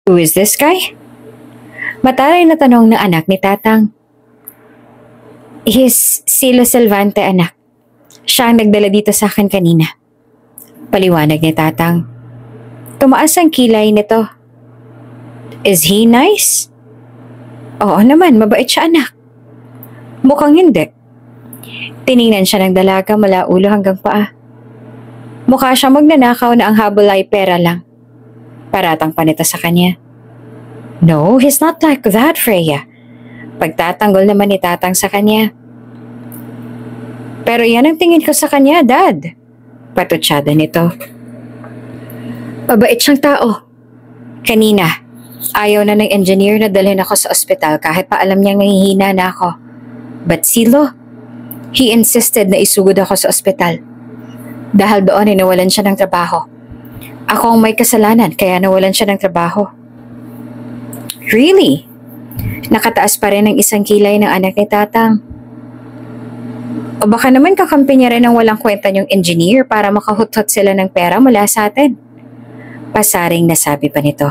Who is this guy? Mataray na tanong ng anak ni Tatang. He's Silo Salvante, anak. Siya ang nagdala dito sa akin kanina. Paliwanag ni Tatang. Tumaas ang kilay nito. Is he nice? Oo naman, mabait siya, anak. Mukhang hindi. Tiningnan siya ng dalaga mula ulo hanggang paa. Mukha siya magnanakaw na ang habol ay pera lang. Paratang pa nito sa kanya. No, he's not like that, Freya. Pagtatanggol naman ni Tatang sa kanya. Pero yan ang tingin ko sa kanya, Dad. Patutsada nito. Mabait siyang tao. Kanina, ayaw na ng engineer na dalhin ako sa ospital kahit pa alam niyang nangihina na ako. But Silo, he insisted na isugod ako sa ospital. Dahil doon ay nawalan siya ng trabaho. Ako ang may kasalanan kaya nawalan siya ng trabaho. Really? Nakataas pa rin ang isang kilay ng anak ni Tatang. O baka naman kakampi niya rin ang walang kwenta niyong engineer para makahutot sila ng pera mula sa atin. Pasaring nasabi pa nito.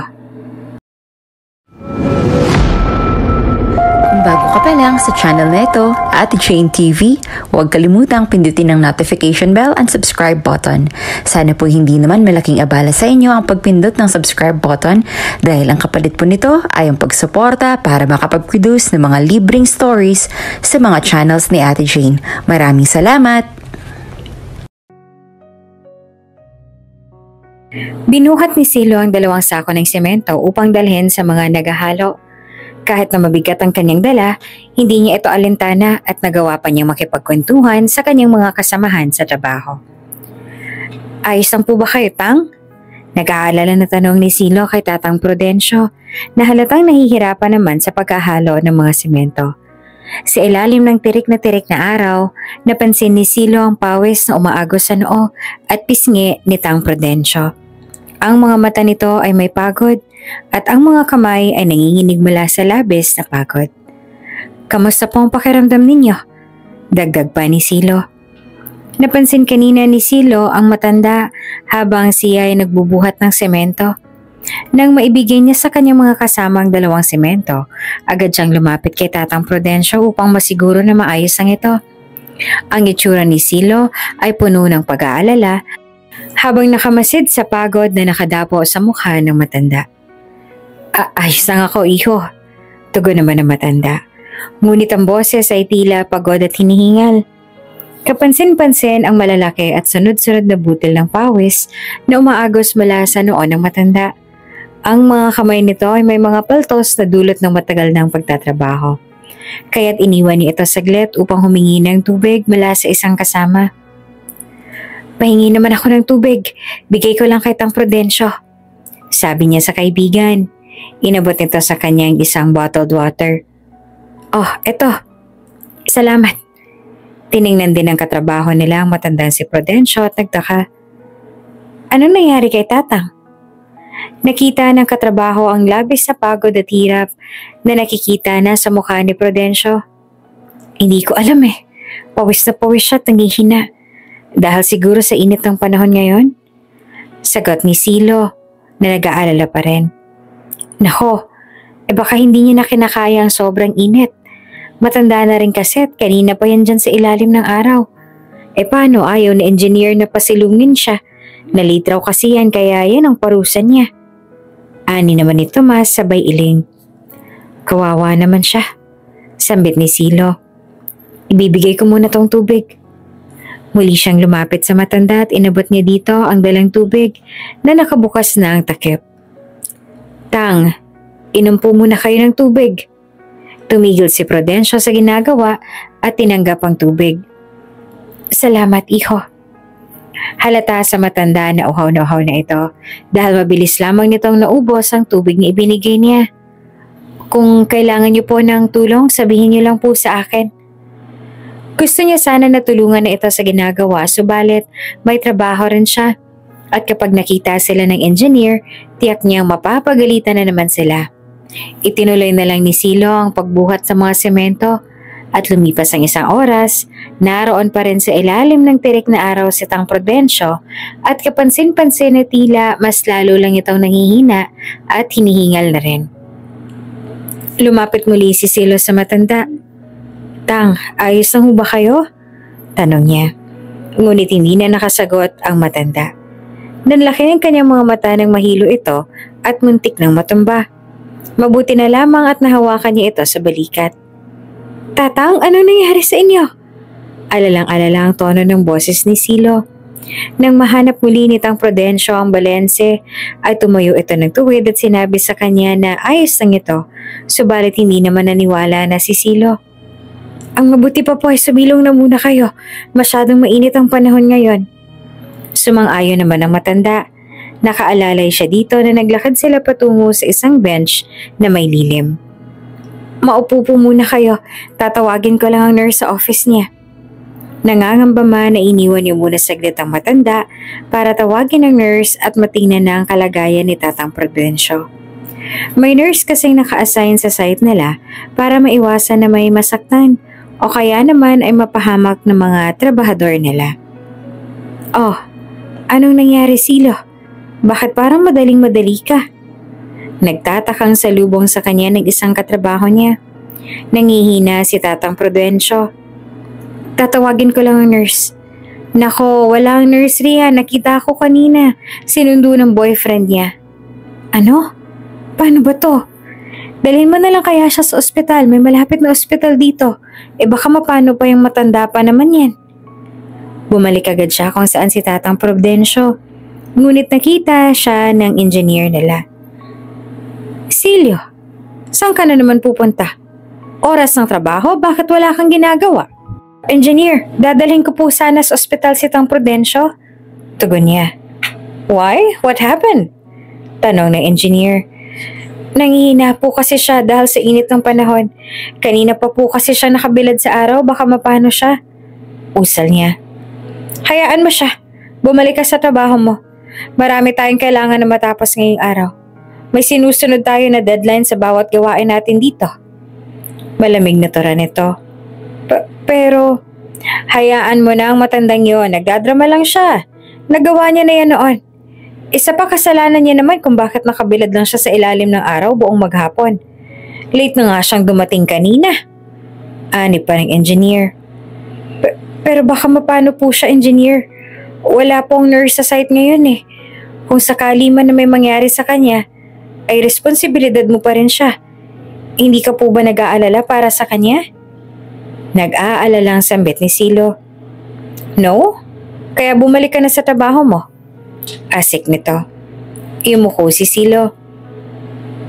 Kung bago ka pa lang sa channel na ito, Ate Jane TV, huwag kalimutang pindutin ang notification bell and subscribe button. Sana po hindi naman malaking abala sa inyo ang pagpindot ng subscribe button dahil ang kapalit po nito ay ang pagsuporta para makapag-produce ng mga libreng stories sa mga channels ni Ate Jane. Maraming salamat! Binuhat ni Silo ang 2 sako ng semento upang dalhin sa mga naghahalo. Kahit na mabigat ang kanyang dala, hindi niya ito alintana at nagawa pa niyang makipagkwentuhan sa kanyang mga kasamahan sa trabaho. Ayos lang po ba kayo, Tang? Nag-aalala na tanong ni Silo kay Tatang Prudencio na halatang nahihirapan naman sa pagkahalo ng mga semento. Sa ilalim ng tirik na araw, napansin ni Silo ang pawis na umaagos sa noo at pisngi ni Tang Prudencio. Ang mga mata nito ay may pagod at ang mga kamay ay nanginginig mula sa labis na pagod. Kamusta po ang pakiramdam ninyo? Dagdag pa ni Silo. Napansin kanina ni Silo ang matanda habang siya ay nagbubuhat ng semento. Nang maibigay niya sa kanyang mga kasamang 2 semento, agad siyang lumapit kay Tatang Prudencio upang masiguro na maayos ang ito. Ang itsura ni Silo ay puno ng pag-aalala habang nakamasid sa pagod na nakadapo sa mukha ng matanda. Ayos lang ako, iho. Tugon naman ng matanda. Ngunit ang boses ay tila pagod at hinihingal. Kapansin-pansin ang malalaki at sunod-sunod na butil ng pawis na umaagos mula sa noo ng matanda. Ang mga kamay nito ay may mga paltos na dulot ng matagal ng pagtatrabaho. Kaya't iniwan niya ito saglit upang humingi ng tubig mula sa isang kasama. Pahingi naman ako ng tubig. Bigay ko lang kay Tang Prudencio. Sabi niya sa kaibigan. Inabot nito sa kanyang isang bottled water. Oh, eto. Salamat. Tiningnan din ng katrabaho nila ang matandang si Prudencio at nagtaka. Anong nangyari kay Tatang? Nakita ng katrabaho ang labis sa pagod at hirap na nakikita na sa mukha ni Prudencio. Hindi ko alam eh. Pawis na pawis siya at nangihina. Dahil siguro sa init ng panahon ngayon? Sagot ni Silo na nag-aalala pa rin. Nako, baka hindi niya na kinakaya ang sobrang init. Matanda na rin kasi at kanina pa yan dyan sa ilalim ng araw. Paano ayaw na engineer na pasilungin siya? Nalitraw kasi yan kaya yan ang parusa niya. Ani naman ni Tomas sabay iling. Kawawa naman siya. Sambit ni Silo. Ibibigay ko muna tong tubig. Muli siyang lumapit sa matanda at inabot niya dito ang dalang tubig na nakabukas na ang takip. Tang, inom po muna kayo ng tubig. Tumigil si Prudencio sa ginagawa at tinanggap ang tubig. Salamat, iho. Halata sa matanda na uhaw na ito dahil mabilis lamang nitong naubos ang tubig na ibinigay niya. Kung kailangan niyo po ng tulong, sabihin niyo lang po sa akin. Gusto niya sana na tulungan na ito sa ginagawa subalit may trabaho rin siya. At kapag nakita sila ng engineer, tiyak niyang mapapagalitan na naman sila. Itinuloy na lang ni Silo ang pagbuhat sa mga semento at lumipas ang 1 oras, Naroon pa rin sa ilalim ng tirik na araw si Tang Prudencio at kapansin-pansin na tila mas lalo lang itong nanghihina at hinihingal na rin. Lumapit muli si Silo sa matanda. "Tang, ayos na ho ba kayo?" tanong niya. Ngunit hindi na nakasagot ang matanda. Nanlaki ng kanyang mga mata nang mahilo ito at muntik ng matumba. Mabuti na lamang at nahawakan niya ito sa balikat. "Tatang, ano nangyari sa inyo?" Alalang-alala ang tono ng boses ni Silo. Nang mahanap muli ni Tang Prudencio ang balense, ay tumayo ito ng tuwid at sinabi sa kanya na ayos lang ito, subalit hindi naman naniwala na si Silo. "Ang mabuti pa po ay sumilong na muna kayo, masyadong mainit ang panahon ngayon." Sumang-ayon naman ang matanda. Nakaalalay siya dito na naglakad sila patungo sa isang bench na may lilim. "Maupo po muna kayo, tatawagin ko lang ang nurse sa office niya." Nangangamba man na iniwan niyo muna saglit ang matanda para tawagin ang nurse at matingnan na ang kalagayan ni Tatang Prudencio. May nurse kasing naka-assign sa site nila para maiwasan na may masaktan o kaya naman ay mapahamak ng mga trabahador nila. "Oh, anong nangyari, Silo? Bakit parang madaling-madali ka?" Nagtatakang salubong sa kanya ng isang katrabaho niya. Nangihina si Tatang Prudencio. "Tatawagin ko lang ang nurse." "Nako, wala ang nurse riyan. Nakita ko kanina. Sinundo ng boyfriend niya." "Ano? Paano ba to? Dalhin mo na lang kaya siya sa ospital. May malapit na ospital dito. Baka mapano pa yung matanda pa naman yan." Bumalik agad siya kung saan si Tatang Prudencio. Ngunit nakita siya ng engineer nila. "Silio, saan ka na naman pupunta? Oras ng trabaho, bakit wala kang ginagawa?" "Engineer, dadalhin ko po sana sa ospital si Tang Prudencio," tugon niya. "Why? What happened?" tanong ng engineer. "Nangihina po kasi siya dahil sa init ng panahon. Kanina pa po kasi siya nakabilad sa araw, baka mapano siya," usal niya. "Hayaan mo siya. Bumalik ka sa trabaho mo. Marami tayong kailangan na matapos ngayong araw. May sinusunod tayo na deadline sa bawat gawain natin dito." Malamig na tura nito. Pero, hayaan mo na ang matandang yon. Nagdadrama lang siya. Nagawa niya na yan noon. Isa pa kasalanan niya naman kung bakit nakabilad lang siya sa ilalim ng araw buong maghapon. Late na nga siyang dumating kanina. Ani pa ng engineer. Pero baka mapano po siya, engineer? Wala pong nurse sa site ngayon eh. Kung sakali man na may mangyari sa kanya, ay responsibilidad mo pa rin siya. Hindi ka po ba nag-aalala para sa kanya? Nag-aalalang sambit ni Silo. "No? Kaya bumalik ka na sa trabaho mo?" Asik nito. Yumuko si Silo.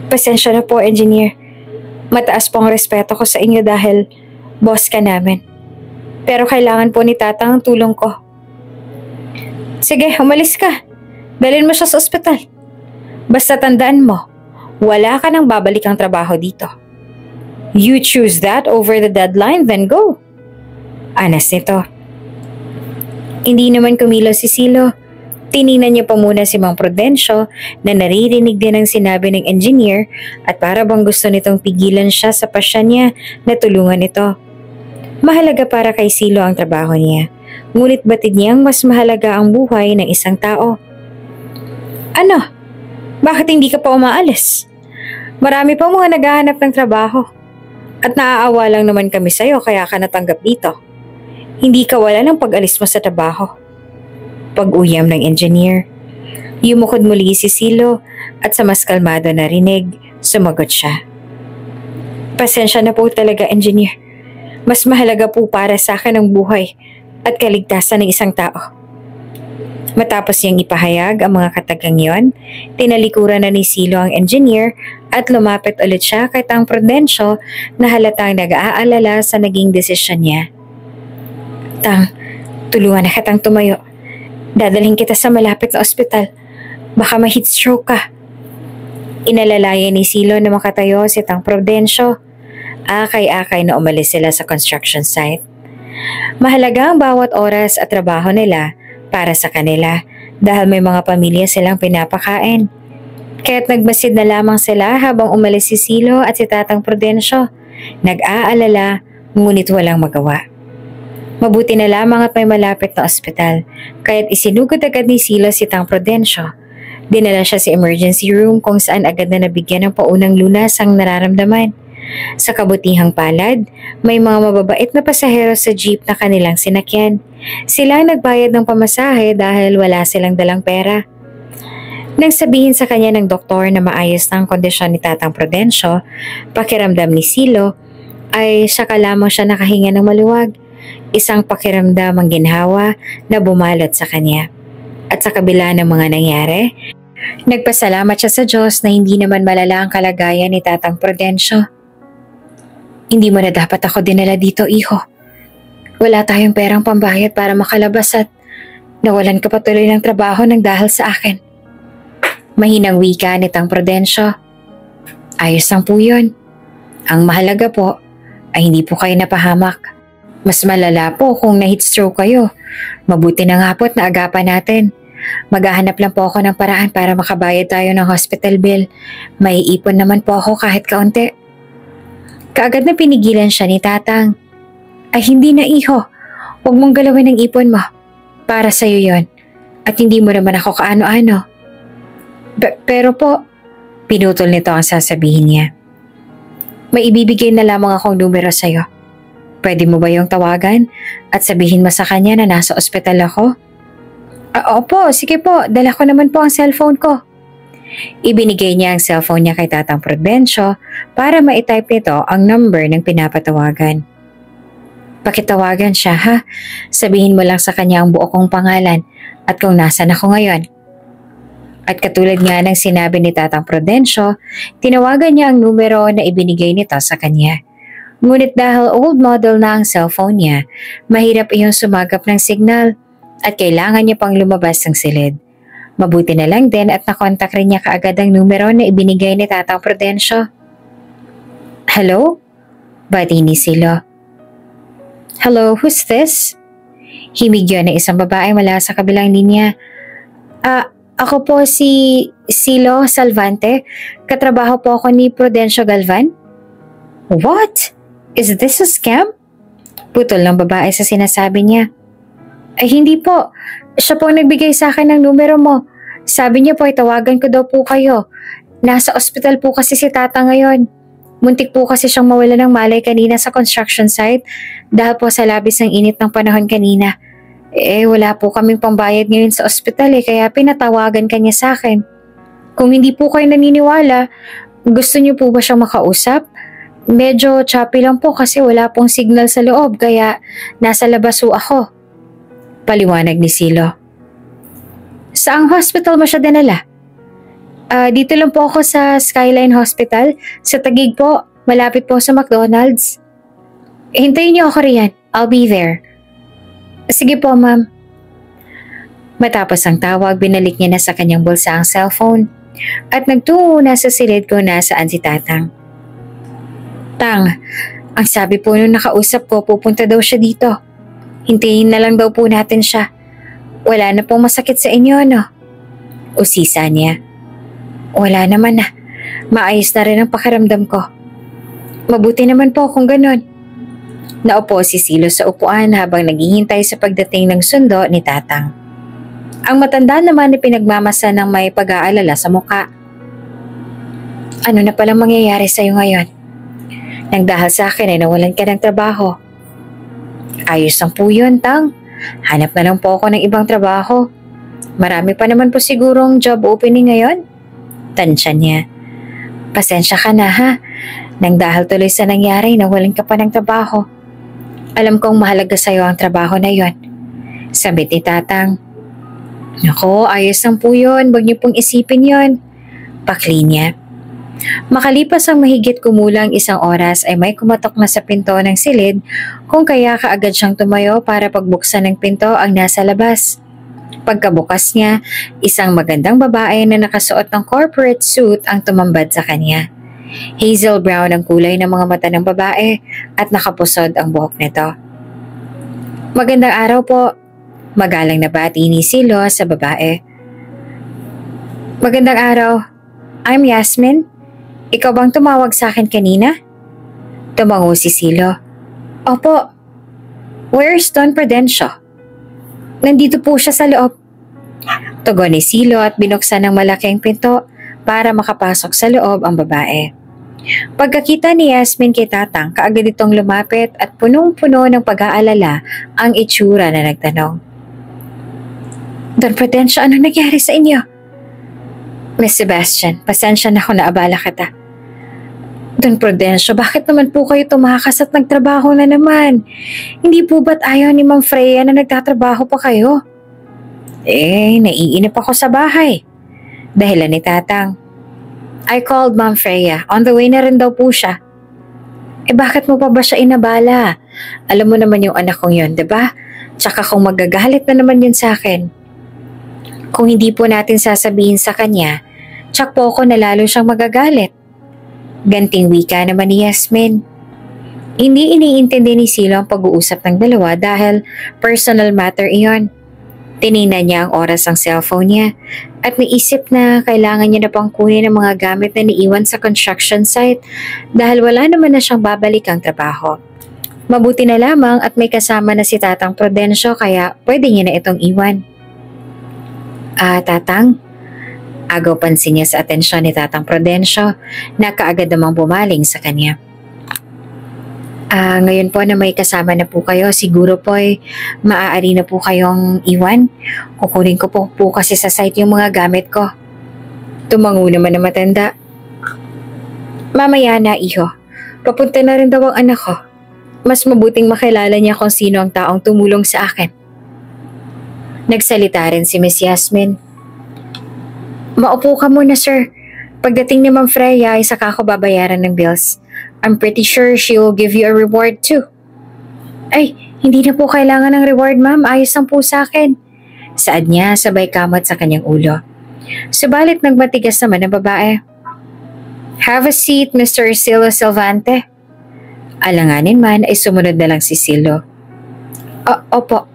"Pasensya na po, engineer. Mataas po ang respeto ko sa inyo dahil boss ka namin. Pero kailangan po ni Tatang ang tulong ko." "Sige, umalis ka. Dalhin mo siya sa ospital. Basta tandaan mo, wala ka nang babalik ang trabaho dito. You choose that over the deadline, then go." Anas nito. Hindi naman kumilos si Silo. Tiningnan niya pa muna si Mang Prudencio na naririnig din ang sinabi ng engineer at para bang gusto nitong pigilan siya sa pasya niya na tulungan ito. Mahalaga para kay Silo ang trabaho niya, ngunit batid niyang mas mahalaga ang buhay ng isang tao. "Ano? Bakit hindi ka pa umaalis? Marami pa mga naghahanap ng trabaho. At naaawa lang naman kami sa'yo kaya ka natanggap dito. Hindi ka wala ng pag-alis mo sa trabaho." Pag-uyam ng engineer. Yumukod muli si Silo at sa mas kalmado na rinig, sumagot siya. "Pasensya na po talaga, engineer. Mas mahalaga po para sa akin ang buhay at kaligtasan ng isang tao." Matapos niyang ipahayag ang mga katagang yon, tinalikuran na ni Silo ang engineer at lumapit ulit siya kay Tang Prudencio na halatang nag-aalala sa naging desisyon niya. "Tang, tulungan na kitang tumayo. Dadalhin kita sa malapit na ospital. Baka ma-heat stroke ka." Inalalayan ni Silo na makatayo si Tang Prudencio. Akay-akay na umalis sila sa construction site. Mahalaga ang bawat oras at trabaho nila para sa kanila dahil may mga pamilya silang pinapakain. Kaya't nagmasid na lamang sila habang umalis si Silo at si Tatang Prudencio. Nag-aalala, ngunit walang magawa. Mabuti na lamang at may malapit na ospital, kaya't isinugod agad ni Silo si Tang Prudencio. Dinala siya sa emergency room kung saan agad na nabigyan ng paunang lunas ang nararamdaman. Sa kabutihang palad, may mga mababait na pasahero sa jeep na kanilang sinakyan. Sila ang nagbayad ng pamasahe dahil wala silang dalang pera. Nang sabihin sa kanya ng doktor na maayos na ang kondisyon ni Tatang Prudencio, pakiramdam ni Silo ay saka lamang siya nakahinga ng maluwag. Isang pakiramdam ang ginhawa na bumalot sa kanya. At sa kabila ng mga nangyari, nagpasalamat siya sa Diyos na hindi naman malala ang kalagayan ni Tatang Prudencio. Hindi mo na dapat ako dinala dito, iho. Wala tayong perang pambayad para makalabas at nawalan ka pa tuloy ng trabaho ng dahil sa akin. Mahinang wika ni Tang Prudencio. Ayos lang po yun. Ang mahalaga po ay hindi po kayo napahamak. Mas malala po kung na-heat stroke kayo. Mabuti na nga po't naagapan natin. Maghahanap lang po ako ng paraan para makabayad tayo ng hospital bill. May ipon naman po ako kahit kaunti. Kaagad na pinigilan siya ni Tatang. Ay hindi na, iho. Huwag mong galawin ang ipon mo. Para sa'yo yon. At hindi mo naman ako kaano-ano. Pero po, pinutol nito ang sasabihin niya. May ibibigay na lamang akong numero sa'yo. Pwede mo ba yung tawagan at sabihin mo sa kanya na nasa ospital ako? Opo, sige po. Dala ko naman po ang cellphone ko. Ibinigay niya ang cellphone niya kay Tatang Prudencio para ma-type nito ang number ng pinapatawagan. Pakitawagan siya, ha? Sabihin mo lang sa kanya ang buo kong pangalan at kung nasan ako ngayon. At katulad nga ng sinabi ni Tatang Prudencio, tinawagan niya ang numero na ibinigay nito sa kanya. Ngunit dahil old model na ang cellphone niya, mahirap iyong sumagap ng signal at kailangan niya pang lumabas ng silid. Mabuti na lang din at nakontak rin niya kaagad ang numero na ibinigay ni Tatang Prudencio. Hello? Bati ni Silo. Hello, who's this? Himig yun ng isang babae mula sa kabilang linya. Ako po si Silo Salvante. Katrabaho po ako ni Prudencio Galvan. What? Is this a scam? Putol ng babae sa sinasabi niya. Ay hindi po. Siya po nagbigay sa akin ng numero mo. Sabi niya po ay tawagan ko daw po kayo. Nasa ospital po kasi si Tata ngayon. Muntik po kasi siyang mawala ng malay kanina sa construction site dahil po sa labis ng init ng panahon kanina. Wala po kaming pambayad ngayon sa ospital kaya pinatawagan kanya sa akin. Kung hindi po kayo naniniwala, gusto niyo po ba siyang makausap? Medyo choppy lang po kasi wala pong signal sa loob kaya nasa labas po ako. Paliwanag ni Silo. Saang hospital mo siya dinala? Dito lang po ako sa Skyline Hospital. Sa Taguig po, malapit po sa McDonald's. Hintayin niyo ako riyan. I'll be there. Sige po, ma'am. Matapos ang tawag, binalik niya na sa kanyang bulsa ang cellphone at nagtungo na sa silid kung nasaan si Tatang. Tang, ang sabi po nung nakausap ko, pupunta daw siya dito. Hintayin na lang daw po natin siya. Wala na pong masakit sa inyo, no? Usisa niya. Wala naman na. Maayos na rin ang pakiramdam ko. Mabuti naman po kung ganon. Naupo si Silo sa upuan habang naghihintay sa pagdating ng sundo ni Tatang. Ang matanda naman ay pinagmamasa ng may pag-aalala sa muka. Ano na palang mangyayari sa'yo ngayon? Nang dahil sa akin ay nawalan ka ng trabaho. Ayos lang po yun, Tang. Hanap na lang po ako ng ibang trabaho. Marami pa naman po sigurong job opening ngayon. Tansya niya. Pasensya ka na, ha? Nang dahil tuloy sa nangyari, nawalan ka pa ng trabaho. Alam kong mahalaga sa'yo ang trabaho na yon. Sabit ni Tatang. Nako, ayos lang po yun. Huwag niyo pong isipin yon. Pakli niya. Makalipas ang mahigit kumulang 1 oras ay may kumatok na sa pinto ng silid kung kaya kaagad siyang tumayo para pagbuksan ng pinto ang nasa labas. Pagkabukas niya, isang magandang babae na nakasuot ng corporate suit ang tumambad sa kanya. Hazel brown ang kulay ng mga mata ng babae at nakapusod ang buhok nito. Magandang araw po. Magalang na bati ni Silo sa babae. Magandang araw. I'm Yasmin. Ikaw bang tumawag sa akin kanina? Tumango si Silo. Opo. Where's Don Prudencio? Nandito po siya sa loob. Tugon ni Silo at binuksan ng malaking pinto para makapasok sa loob ang babae. Pagkakita ni Yasmin kay Tatang, kaagad itong lumapit at punong-puno ng pag-aalala ang itsura na nagtanong. Don Prudencio, ano nangyari sa inyo? Miss Sebastian, pasensya na ako na abala kita. Don Prudencio, bakit naman po kayo tumakas at nagtrabaho na naman? Hindi po ba't ayaw ni Ma'am Freya na nagtatrabaho pa kayo? Naiinip ako sa bahay. Dahilan ni Tatang. I called Ma'am Freya. On the way na rin daw po siya. Bakit mo pa ba siya inabala? Alam mo naman yung anak kong yun, diba? Tsaka kung magagalit na naman yun sa akin. Kung hindi po natin sasabihin sa kanya, tsak po ako na lalo siyang magagalit. Ganting wika naman ni Yasmin. Hindi iniintindi ni Silo ang pag-uusap ng dalawa dahil personal matter iyon. Tinignan niya ang oras ng cellphone niya at naisip na kailangan niya na pang kunin ang mga gamit na niiwan sa construction site dahil wala naman na siyang babalik ang trabaho. Mabuti na lamang at may kasama na si Tatang Prudencio kaya pwede niya na itong iwan. Tatang? Agaw pansin niya sa atensyon ni Tatang Prudencio na kaagad namang bumaling sa kanya. Ngayon po na may kasama na po kayo, siguro po maaari na po kayong iwan. Kukunin ko po kasi sa site yung mga gamit ko. Tumango naman na matanda. Mamaya na, iho. Papunta na rin daw ang anak ko. Mas mabuting makilala niya kung sino ang taong tumulong sa akin. Nagsalita rin si Miss Yasmin. Maupo ka muna, sir. Pagdating ni Ma'am Freya ay saka ako babayaran ng bills. I'm pretty sure she will give you a reward too. Hindi na po kailangan ng reward, ma'am. Ayos lang po sa akin. Saad niya sabay kamot sa kanyang ulo. Subalit nagmatigas naman ang babae. Have a seat, Mr. Silo Silvante. Alanganin man ay sumunod na lang si Silo. Opo.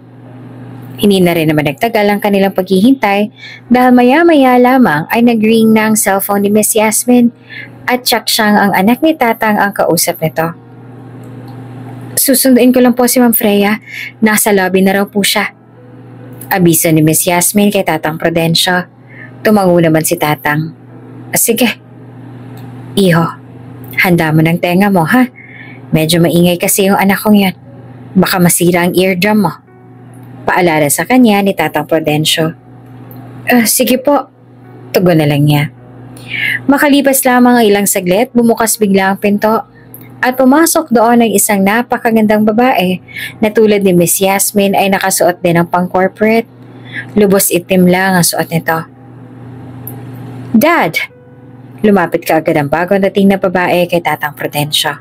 Hindi na rin naman nagtagal ang kanilang paghihintay dahil maya-maya lamang ay nag-ring na ang cellphone ni Miss Yasmin at tsak siyang ang anak ni Tatang ang kausap nito. Susunduin ko lang po si Ma'am Freya. Nasa lobby na raw po siya. Abiso ni Miss Yasmin kay Tatang Prudencio. Tumango naman si Tatang. Sige. Iho, handa mo ng tenga mo ha? Medyo maingay kasi yung anak kong yan. Baka masira ang eardrum mo. Paalala sa kanya ni Tatang Prudencio. Sige po. Tugon na lang niya. Makalipas lamang ang ilang saglit, bumukas bigla ang pinto at pumasok doon ang isang napakagandang babae na tulad ni Miss Yasmin ay nakasuot din ng pang-corporate. Lubos itim lang ang suot nito. Dad! Lumapit kaagad ang bagong dating na babae kay Tatang Prudencio.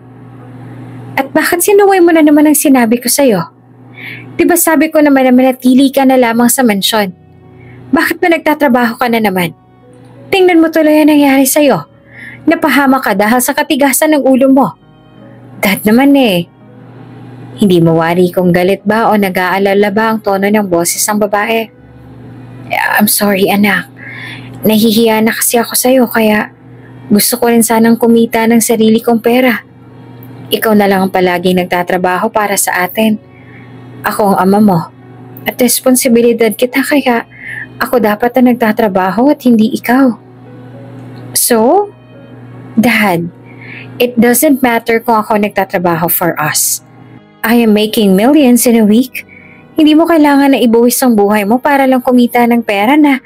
At bakit sinuway mo na naman ang sinabi ko sa'yo? Diba sabi ko naman na manatili ka na lamang sa mansyon? Bakit ba nagtatrabaho ka na naman? Tingnan mo tuloy ang nangyari sa'yo. Napahama ka dahil sa katigasan ng ulo mo. Dad naman Hindi mawari kung galit ba o nag-aalala ba ang tono ng boses ng babae. I'm sorry anak. Nahihiya na kasi ako sa'yo kaya gusto ko rin sanang kumita ng sarili kong pera. Ikaw na lang ang palaging nagtatrabaho para sa atin. Ako ang ama mo. At responsibilidad kita kaya ako dapat na nagtatrabaho at hindi ikaw. So, Dad, it doesn't matter kung ako nagtatrabaho for us. I am making millions in a week. Hindi mo kailangan na ibuwis ang buhay mo para lang kumita ng pera na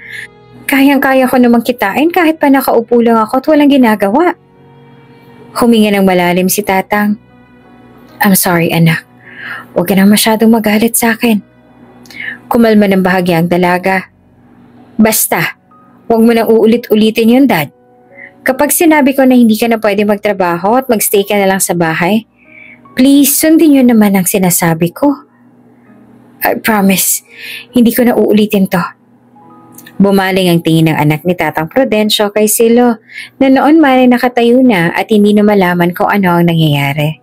kayang-kaya ko namang kitain kahit pa nakaupo lang ako at walang ginagawa. Huminga ng malalim si Tatang. I'm sorry anak. Huwag ka na masyadong magalit sa akin. Kumalma ng bahagya ang dalaga. Basta, huwag mo nang uulit-ulitin yun, Dad. Kapag sinabi ko na hindi ka na pwede magtrabaho at magstay ka na lang sa bahay, please sundin yun naman ang sinasabi ko. I promise, hindi ko na uulitin to. Bumaling ang tingin ng anak ni Tatang Prudencio kay Silo na noon man ay nakatayo na at hindi na malaman kung ano ang nangyayari.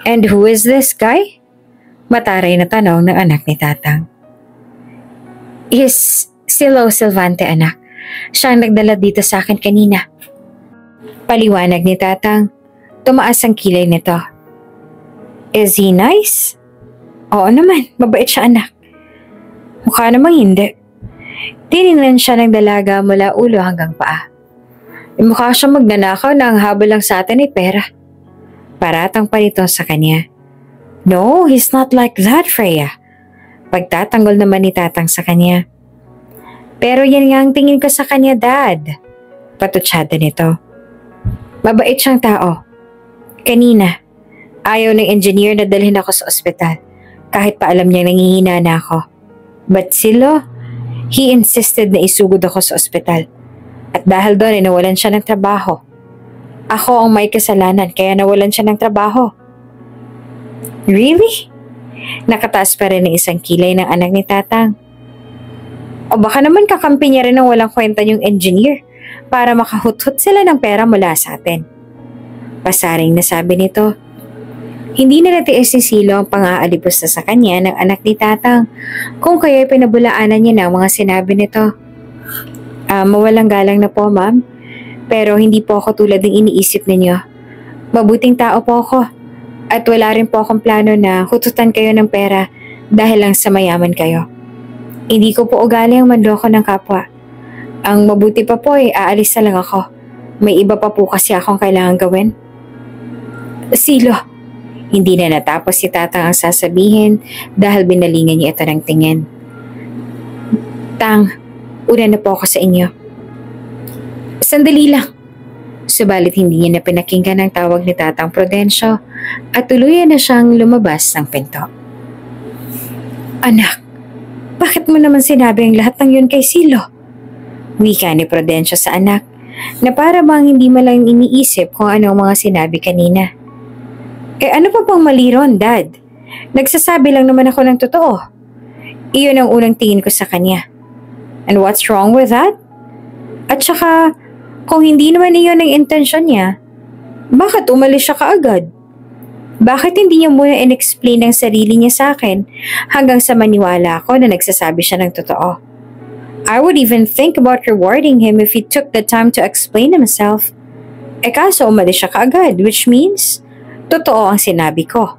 And who is this guy? Mataray na tanong ng anak ni Tatang. Is Silo Silvante anak. Siya ang nagdala dito sa akin kanina. Paliwanag ni Tatang. Tumaas ang kilay nito. Is he nice? Oo naman, mabait siya anak. Mukha namang hindi. Tiningnan siya ng dalaga mula ulo hanggang paa. Mukha siya magnanakaw na ang habol lang sa atin ay pera. Paratang pa nito sa kanya. No, he's not like that, Freya. Pagtatanggol naman ni Tatang sa kanya. Pero yan nga ang tingin ko sa kanya, Dad. Patutsada nito. Mabait siyang tao. Kanina, ayaw ng engineer na dalhin ako sa ospital kahit pa alam niyang nangihina na ako. But Silo, he insisted na isugod ako sa ospital. At dahil doon ay nawalan siya ng trabaho. Ako ang may kasalanan kaya nawalan siya ng trabaho. Really? Nakataas pa rin ng isang kilay ng anak ni Tatang. O baka naman kakampi niya rin ng walang kwenta yung engineer para makahuthut sila ng pera mula sa atin. Pasaring nasabi nito. Hindi na natiis ni Silo ang pang-aalipos na sa kanya ng anak ni Tatang kung kaya pinabulaanan niya ng mga sinabi nito. Mawalang galang na po, ma'am. Pero hindi po ako tulad ng iniisip ninyo. Mabuting tao po ako. At wala rin po akong plano na hututan kayo ng pera dahil lang sa mayaman kayo. Hindi ko po ugali ang manloko ng kapwa. Ang mabuti pa po ay aalis na lang ako. May iba pa po kasi akong kailangan gawin. Silo, hindi na natapos si Tatang ang sasabihin dahil binalingan niya ito ng tingin. Tang, una na po ako sa inyo. Sandali lang. Subalit hindi niya na pinakinggan ang tawag ni Tatang Prudencio at tuluyan na siyang lumabas ng pinto. Anak, bakit mo naman sinabi ang lahat ng yun kay Silo? Wika ni Prudencio sa anak na para bang hindi mo lang iniisip kung ano ang mga sinabi kanina. Ano pa bang mali ron, Dad? Nagsasabi lang naman ako ng totoo. Iyon ang unang tingin ko sa kanya. And what's wrong with that? At saka, kung hindi naman iyon ang intensyon niya, bakit umalis siya kaagad? Bakit hindi niya muna in-explain ang sarili niya sa akin hanggang sa maniwala ako na nagsasabi siya ng totoo? I would even think about rewarding him if he took the time to explain himself. Kaso umalis siya kaagad, which means, totoo ang sinabi ko.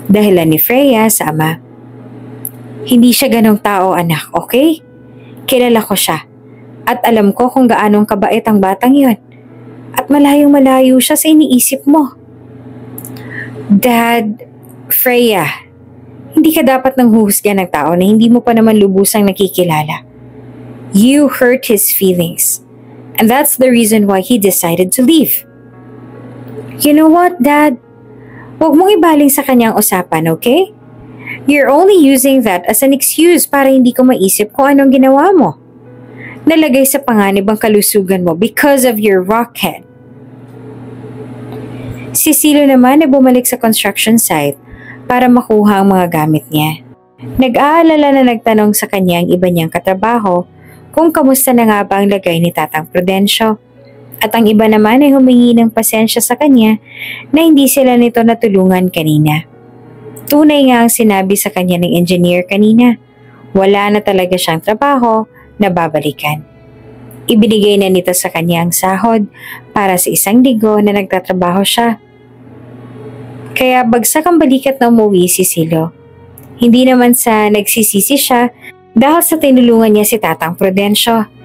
Dahilan ni Freya sa ama. Hindi siya ganong tao, anak, okay? Kilala ko siya. At alam ko kung gaanong kabait ang batang yon. At malayong-malayo siya sa iniisip mo. Dad, Freya, hindi ka dapat nang huhusgan ng tao na hindi mo pa naman lubusang nakikilala. You hurt his feelings. And that's the reason why he decided to leave. You know what, Dad? Huwag mong ibaling sa kanyang usapan, okay? You're only using that as an excuse para hindi ko maisip kung anong ginawa mo. Nalagay sa panganib ang kalusugan mo because of your rockhead. Si Silo naman ay bumalik sa construction site para makuha ang mga gamit niya. Nag-aalala na nagtanong sa kanya ang iba niyang katrabaho kung kamusta na nga ba ang lagay ni Tatang Prudencio. At ang iba naman ay humingi ng pasensya sa kanya na hindi sila nito natulungan kanina. Tunay nga ang sinabi sa kanya ng engineer kanina. Wala na talaga siyang trabaho na babalikan. Ibinigay na nito sa kanya ang sahod para sa 1 linggo na nagtatrabaho siya. Kaya bagsak ang balikat na umuwi si Silo. Hindi naman sa nagsisisi siya dahil sa tinulungan niya si Tatang Prudencio.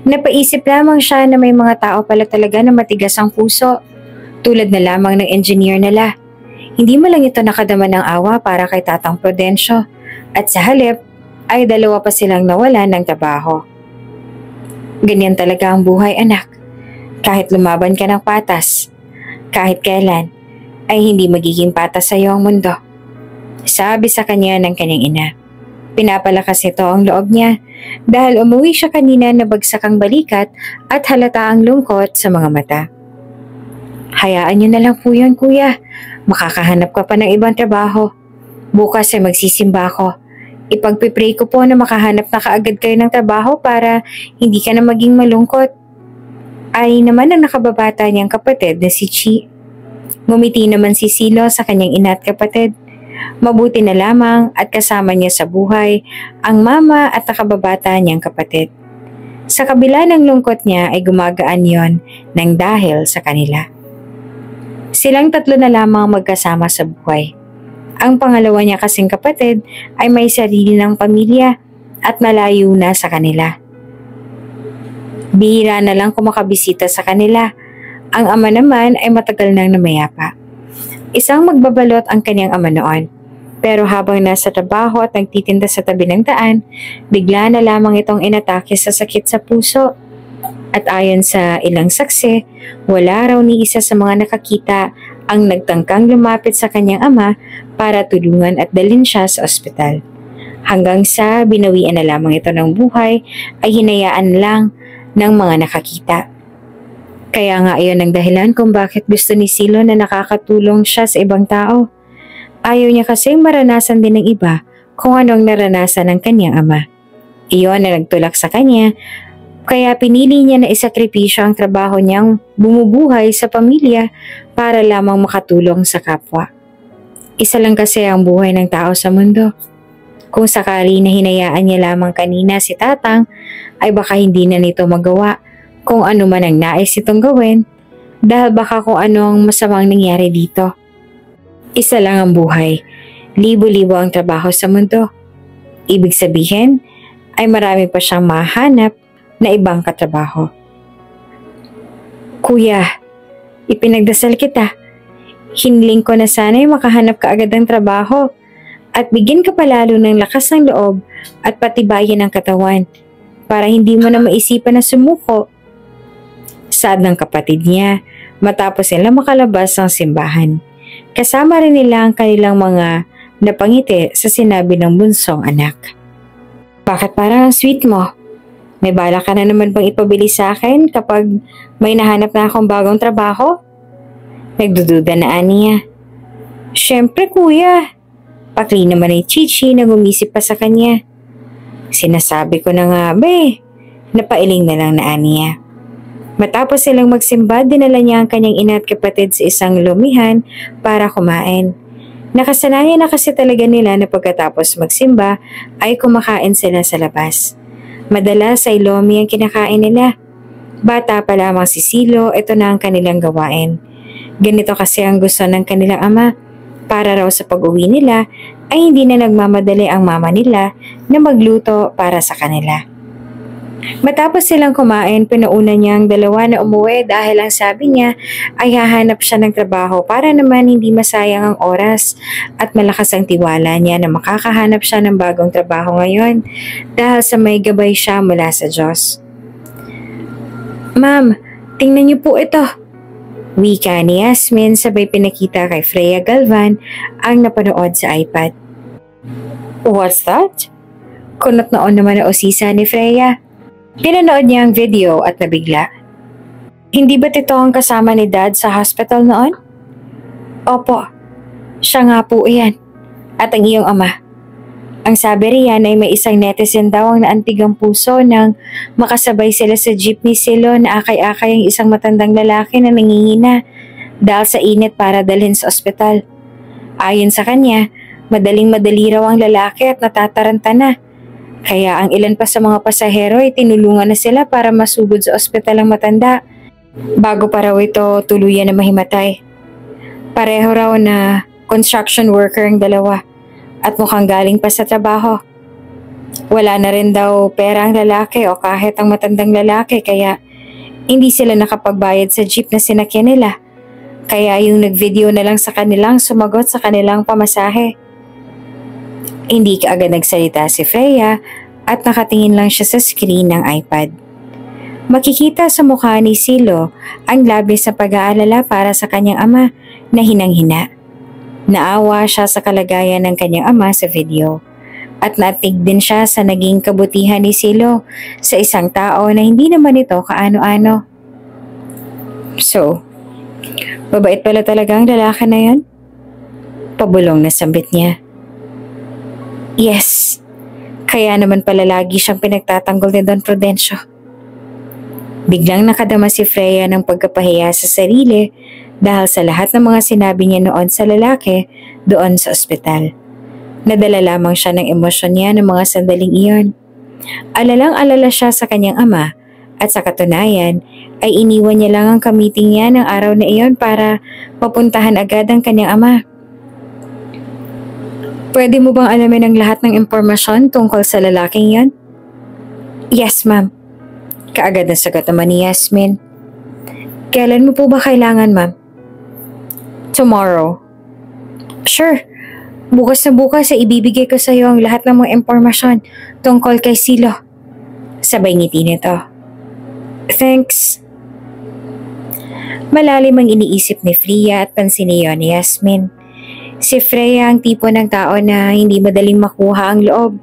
Napaisip lamang siya na may mga tao pala talaga na matigas ang puso, tulad na lamang ng engineer nila. Hindi mo lang ito nakadama ng awa para kay Tatang Prudencio at sa halip ay 2 pa silang nawalan ng trabaho. Ganyan talaga ang buhay, anak. Kahit lumaban ka ng patas, kahit kailan, ay hindi magiging patas sa iyo ang mundo. Sabi sa kanya ng kanyang ina. Pinapalakas ito ang loob niya dahil umuwi siya kanina na bagsak ang balikat at halata ang lungkot sa mga mata. Hayaan niyo na lang po yun, kuya. Makakahanap ka pa ng ibang trabaho. Bukas ay magsisimba ako. Ipagpipray ko po na makahanap na kaagad kayo ng trabaho para hindi ka na maging malungkot. Ay naman ang nakababata niyang kapatid na si Chi. Ngumiti naman si Silo sa kanyang ina at kapatid. Mabuti na lamang at kasama niya sa buhay ang mama at nakababata niyang kapatid. Sa kabila ng lungkot niya ay gumagaan yon ng dahil sa kanila. Silang 3 na lamang magkasama sa buhay. Ang pangalawa niya kasing kapatid ay may sarili ng pamilya at malayo na sa kanila. Bihira na lang kumakabisita sa kanila. Ang ama naman ay matagal nang namayapa. Isang magbabalot ang kanyang ama noon. Pero habang nasa trabaho at nagtitinda sa tabi ng daan, bigla na lamang itong inatake sa sakit sa puso. At ayon sa ilang saksi, wala raw ni isa sa mga nakakita ang nagtangkang lumapit sa kanyang ama para tulungan at dalhin siya sa ospital. Hanggang sa binawian na lamang ito ng buhay ay hinayaan lang ng mga nakakita. Kaya nga iyon ang dahilan kung bakit gusto ni Silo na nakakatulong siya sa ibang tao. Ayaw niya kasing maranasan din ng iba kung anong naranasan ng kanyang ama. Iyon na nagtulak sa kanya. Kaya pinili niya na isakripisyo ang trabaho niyang bumubuhay sa pamilya para lamang makatulong sa kapwa. Isa lang kasi ang buhay ng tao sa mundo. Kung sakali na hinayaan niya lamang kanina si Tatang, ay baka hindi na nito magawa kung ano man ang nais itong gawin dahil baka kung ano ang masamang nangyari dito. Isa lang ang buhay, libo-libo ang trabaho sa mundo. Ibig sabihin ay marami pa siyang mahanap na ibang katrabaho. Kuya, ipinagdasal kita. Hiniling ko na sana'y makahanap ka agad ng trabaho at bigyan ka palalo ng lakas ng loob at patibayan ng katawan para hindi mo na maisipan na sumuko. Sad ng kapatid niya matapos nila makalabas ng simbahan. Kasama rin nila ang kanilang mga napangiti sa sinabi ng bunsong anak. Bakit parang ang sweet mo? May bala ka na naman bang ipabili sa akin kapag may nahanap na akong bagong trabaho? Nagdududa na niya. Siyempre kuya. Pakli naman ay Chichi na gumisip pa sa kanya. Sinasabi ko na nga napailing na lang na niya. Matapos silang magsimba, dinala niya ang kanyang ina at kapatid sa isang lumihan para kumain. Nakasanayan na kasi talaga nila na pagkatapos magsimba ay kumakain sila sa labas. Madalas ay lomi ang kinakain nila. Bata pa lamang si Silo, ito na ang kanilang gawain. Ganito kasi ang gusto ng kanilang ama. Para raw sa pag-uwi nila ay hindi na nagmamadali ang mama nila na magluto para sa kanila. Matapos silang kumain, pinauna niya ang dalawa na umuwi dahil ang sabi niya ay hahanap siya ng trabaho para naman hindi masayang ang oras at malakas ang tiwala niya na makakahanap siya ng bagong trabaho ngayon dahil sa may gabay siya mula sa Diyos. Ma'am, tingnan niyo po ito. Wika ni Yasmin sabay pinakita kay Freya Galvan ang napanood sa iPad. What's that? Kunot noon naman na usisa ni Freya. Pinanood niya ang video at nabigla. Hindi ba't ito ang kasama ni Dad sa hospital noon? Opo, siya nga po iyan. At ang iyong ama. Ang sabi riyan ay may isang netizen daw ang naantig ang puso nang makasabay sila sa jeep ni Silo na akay-akay ang isang matandang lalaki na nangingina dahil sa init para dalhin sa ospital. Ayon sa kanya, madaling-madali raw ang lalaki at natataranta na. Kaya ang ilan pa sa mga pasahero ay tinulungan na sila para masugod sa ospital ang matanda bago pa raw ito tuluyan na mahimatay. Pareho raw na construction worker ang dalawa at mukhang galing pa sa trabaho. Wala na rin daw pera ang lalaki o kahit ang matandang lalaki kaya hindi sila nakapagbayad sa jeep na sinakyan nila. Kaya yung nag-video na lang sa kanilang sumagot sa kanilang pamasahe. Hindi kaagad nagsalita si Freya at nakatingin lang siya sa screen ng iPad. Makikita sa mukha ni Silo ang labis na pag-aalala para sa kanyang ama na hinang-hina. Naawa siya sa kalagayan ng kanyang ama sa video at natig din siya sa naging kabutihan ni Silo sa isang tao na hindi naman ito kaano-ano. So, mabait pala talaga ang lalaki na yan? Pabulong na sambit niya. Yes, kaya naman pala lagi siyang pinagtatanggol ni Don Prudencio. Biglang nakadama si Freya ng pagkapahiya sa sarili dahil sa lahat ng mga sinabi niya noon sa lalaki doon sa ospital. Nadala lamang siya ng emosyon niya ng mga sandaling iyon. Alalang-alala siya sa kanyang ama at sa katunayan ay iniwan niya lang ang kamiting niya ng araw na iyon para mapuntahan agad ang kanyang ama. Pwede mo bang alamin ang lahat ng impormasyon tungkol sa lalaking yan? Yes, ma'am. Kaagad na sagot naman ni Yasmin. Kailan mo po ba kailangan, ma'am? Tomorrow. Sure. Bukas na bukas ay ibibigay ko sa iyo ang lahat ng mga impormasyon tungkol kay Silo. Sabay ngiti nito. Thanks. Malalim ang iniisip ni Freya at pansin niya ni Yasmin. Si Freya ang tipo ng tao na hindi madaling makuha ang loob.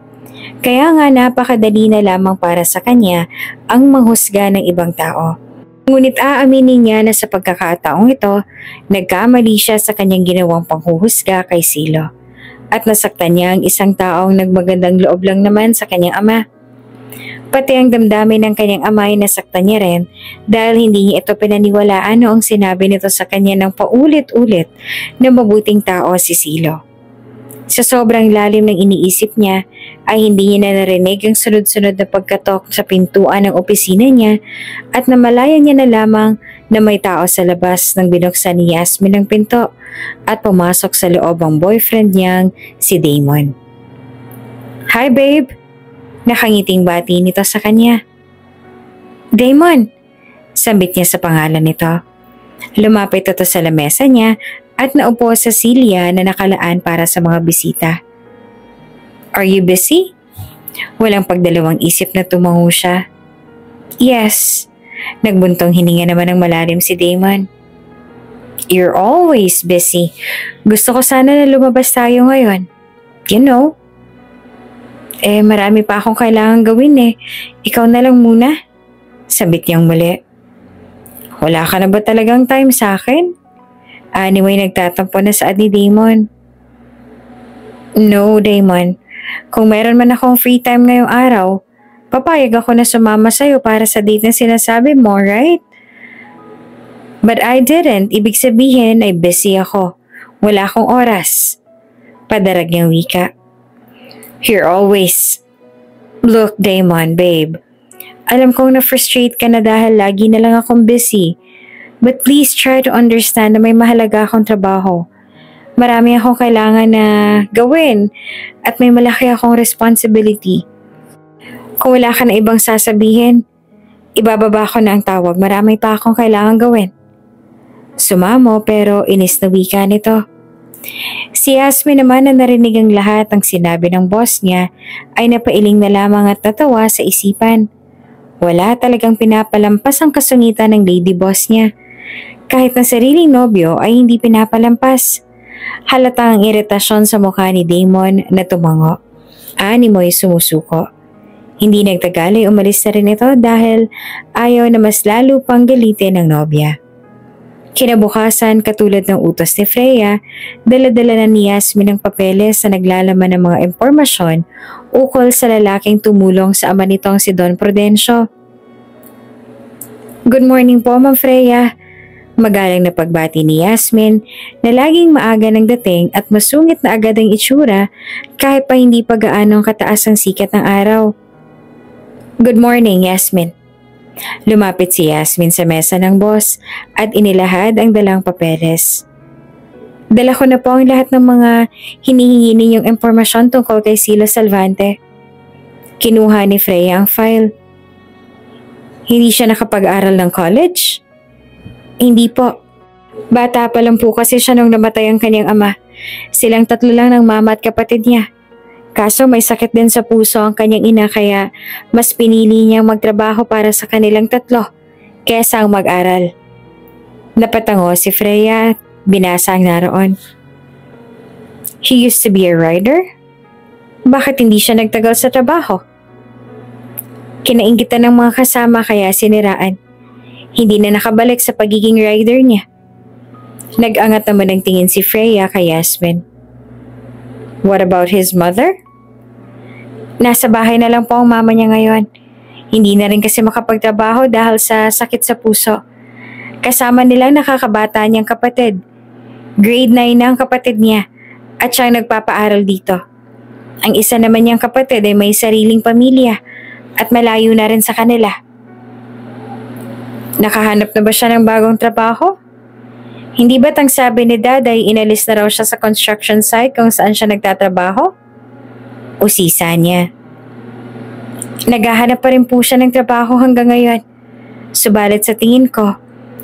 Kaya nga napakadali na lamang para sa kanya ang manghusga ng ibang tao. Ngunit aaminin niya na sa pagkakataong ito, nagkamali siya sa kanyang ginawang panghuhusga kay Silo. At nasaktan niya ang isang taong nagmagandang loob lang naman sa kanyang ama. Pati ang damdamin ng kanyang ama ay nasaktan niya rin dahil hindi niya ito pinaniwalaan noong sinabi nito sa kanya ng paulit-ulit na mabuting tao si Silo. Sa sobrang lalim ng iniisip niya ay hindi niya na narinig ang sunod-sunod na pagkatok sa pintuan ng opisina niya at namalayan niya na lamang na may tao sa labas nang binuksan ni Yasmin ang pinto at pumasok sa loob ang boyfriend niyang si Damon. Hi babe! Nakangiting bati nito sa kanya. Damon! Sambit niya sa pangalan nito. Lumapit ito sa lamesa niya at naupo sa silya na nakalaan para sa mga bisita. Are you busy? Walang pagdalawang isip na tumango siya. Yes. Nagbuntong hininga naman ng malalim si Damon. You're always busy. Gusto ko sana na lumabas tayo ngayon. You know. Marami pa akong kailangan gawin eh. Ikaw na lang muna. Sabit niyang muli. Wala ka na ba talagang time sa akin? Anyway, nagtatampo na sa ni Damon. No, Damon. Kung meron man akong free time ngayong araw, papayag ako na sumama sa'yo para sa date na sinasabi mo, right? But I didn't. Ibig sabihin ay busy ako. Wala akong oras. Padarag niyang wika. Here always. Look, Damon, babe. Alam kong na-frustrate ka na dahil lagi na lang akong busy. But please try to understand na may mahalaga akong trabaho. Marami akong kailangan na gawin at may malaki akong responsibility. Kung wala ka na ibang sasabihin, ibababa ko na ang tawag. Marami pa akong kailangan gawin. Sumamo pero inis na wika nito. Si Yasmin naman na narinig ang lahat ng sinabi ng boss niya ay napailing na lamang at natawa sa isipan. Wala talagang pinapalampas ang kasungitan ng lady boss niya. Kahit na sariling nobyo ay hindi pinapalampas. Halata ang iritasyon sa mukha ni Damon na tumango. Animoy sumusuko. Hindi nagtagal ay umalis na rin ito dahil ayaw na mas lalo pang galitin ng nobya. Kinabukasan, katulad ng utos ni Freya, dala-dala na ni Yasmin ang papeles na naglalaman ng mga impormasyon ukol sa lalaking tumulong sa ama nitong si Don Prudencio. Good morning po, Ma'am Freya. Magalang na pagbati ni Yasmin na laging maaga ng dating at masungit na agad ang itsura kahit pa hindi pa gaanong kataas ang sikat ng araw. Good morning, Yasmin. Lumapit si Yasmin sa mesa ng boss at inilahad ang dalang papeles. Dala ko na po ang lahat ng mga hinihingi ninyong impormasyon tungkol kay Silo Salvante. Kinuha ni Freya ang file. Hindi siya nakapag-aral ng college? Hindi po. Bata pa lang po kasi siya nung namatay ang kanyang ama. Silang tatlo lang ng mama at kapatid niya. Kaso may sakit din sa puso ang kanyang ina kaya mas pinili niyang magtrabaho para sa kanilang tatlo kaysa ang mag-aral. Napatango si Freya, binasa ang naroon. He used to be a writer? Bakit hindi siya nagtagal sa trabaho? Kinainggitan ng mga kasama kaya siniraan. Hindi na nakabalik sa pagiging rider niya. Nag-angat naman ng tingin si Freya kay Yasmin. What about his mother? Nasa bahay na lang po ang mama niya ngayon. Hindi na rin kasi makapagtrabaho dahil sa sakit sa puso. Kasama nilang nakakabata niyang kapatid. Grade 9 na ang kapatid niya at siyang nagpapaaral dito. Ang isa naman niyang kapatid ay may sariling pamilya at malayo na rin sa kanila. Nakahanap na ba siya ng bagong trabaho? Hindi ba't ang sabi ni Dad ay inalis na raw siya sa construction site kung saan siya nagtatrabaho? Usisa niya. Naghahanap pa rin po siya ng trabaho hanggang ngayon. Subalit sa tingin ko,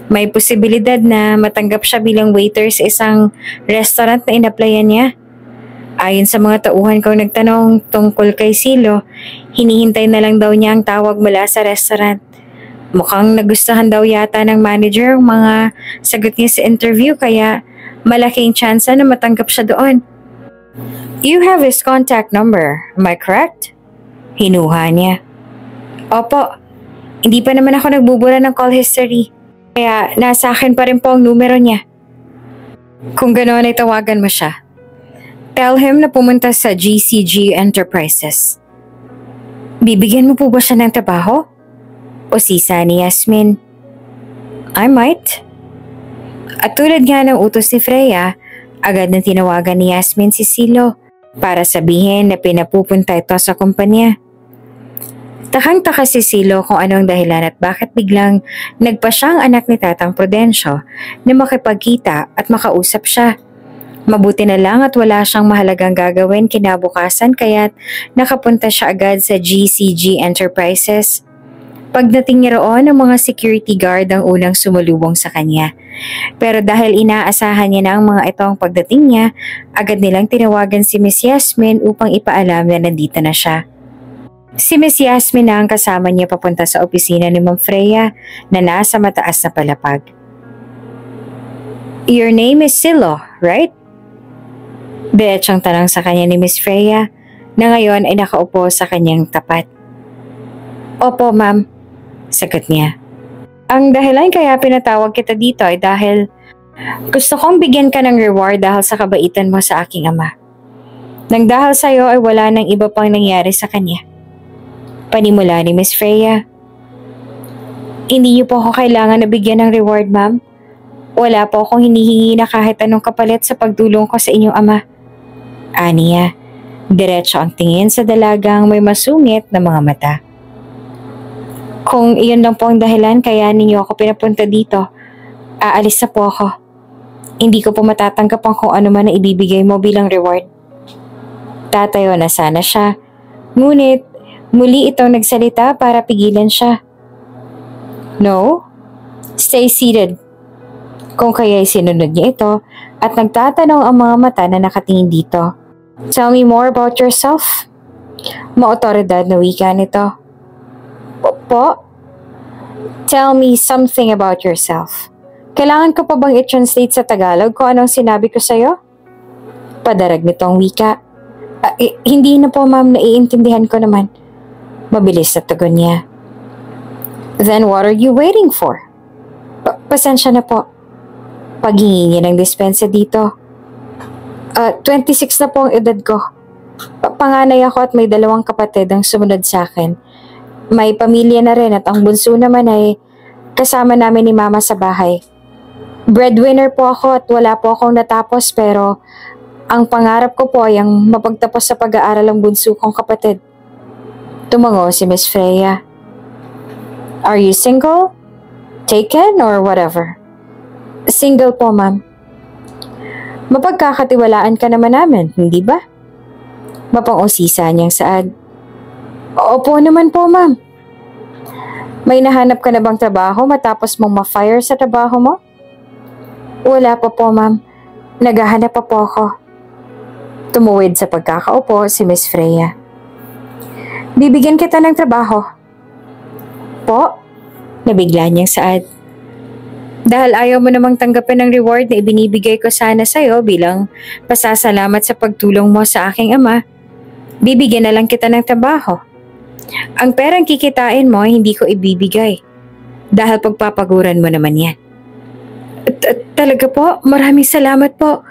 may posibilidad na matanggap siya bilang waiter sa isang restaurant na inaplayan niya. Ayon sa mga tauhan kong nagtanong tungkol kay Silo, hinihintay na lang daw niya ang tawag mula sa restaurant. Mukhang nagustuhan daw yata ng manager ang mga sagot niya sa interview kaya malaking tsansa na matanggap siya doon. You have his contact number, am I correct? Hinuha niya. Opo, hindi pa naman ako nagbubura ng call history. Kaya nasa akin pa rin po ang numero niya. Kung ganoon ay tawagan mo siya. Tell him na pumunta sa GCG Enterprises. Bibigyan mo po ba siya ng trabaho? Usisa ni Yasmin. I might. At tulad nga ng utos ni Freya, agad na tinawagan ni Yasmin si Silo para sabihin na pinapupunta ito sa kumpanya. Takang-taka si Silo kung anong dahilan at bakit biglang nagpa siyang anak ni Tatang Prudencio na makipagkita at makausap siya. Mabuti na lang at wala siyang mahalagang gagawin kinabukasan kaya't nakapunta siya agad sa GCG Enterprises. Pagdating niya roon, ang mga security guard ang unang sumulubong sa kanya. Pero dahil inaasahan niya na ang mga ito ang pagdating niya, agad nilang tinawagan si Miss Yasmin upang ipaalam na nandito na siya. Si Miss Yasmin na ang kasama niya papunta sa opisina ni Ma'am Freya na nasa mataas na palapag. Your name is Silo, right? Diretsang tanong sa kanya ni Miss Freya na ngayon ay nakaupo sa kanyang tapat. Opo, ma'am. Sagot niya. Ang dahilan kaya pinatawag kita dito ay dahil gusto kong bigyan ka ng reward dahil sa kabaitan mo sa aking ama. Nang dahil sa iyo ay wala nang iba pang nangyari sa kanya. Panimula ni Miss Freya. Hindi niyo po ako kailangan na bigyan ng reward, ma'am. Wala po akong hinihingi na kahit anong kapalit sa pagtulong ko sa inyong ama. Aniya, diretso ang tingin sa dalagang may masungit na mga mata. Kung iyon lang po ang dahilan kaya ninyo ako pinapunta dito, aalis na po ako. Hindi ko po matatanggap ang kung ano man na ibibigay mo bilang reward. Tatayo na sana siya, ngunit muli itong nagsalita para pigilan siya. No, stay seated. Kung kaya'y sinunod niya ito at nagtatanong ang mga mata na nakatingin dito. Tell me more about yourself. Maotoridad na wika nito. Po? Tell me something about yourself. Kailangan ko pa bang i-translate sa Tagalog kung anong sinabi ko sa'yo? Padarag nitong wika. Hindi na po ma'am, naiintindihan ko naman. Mabilis na tugon niya. Then what are you waiting for? Pasensya na po. Paghingi niya ng dispensa dito. 26 na po ang edad ko. Panganay ako at may 2 kapatid ang sumunod sa akin. May pamilya na rin at ang bunso naman ay kasama namin ni mama sa bahay. Breadwinner po ako at wala po akong natapos pero ang pangarap ko po ay ang mapagtapos sa pag-aaral ang bunso kong kapatid. Tumango si Miss Freya. Are you single? Taken or whatever? Single po, ma'am. Mapagkakatiwalaan ka naman namin, hindi ba? Mapang-usisa niyang saad. Opo naman po, ma'am. May nahanap ka na bang trabaho matapos mong ma-fire sa trabaho mo? Wala pa po, ma'am. Naghahanap pa po ako. Tumuwid sa pagkakaupo si Miss Freya. Bibigyan kita ng trabaho. Po? Nabigla niyang saad. Dahil ayaw mo namang tanggapin ang reward na ibinibigay ko sana sa'yo bilang pasasalamat sa pagtulong mo sa aking ama, bibigyan na lang kita ng trabaho. Ang perang kikitain mo hindi ko ibibigay dahil pagpapaguran mo naman yan. Talaga po, maraming salamat po.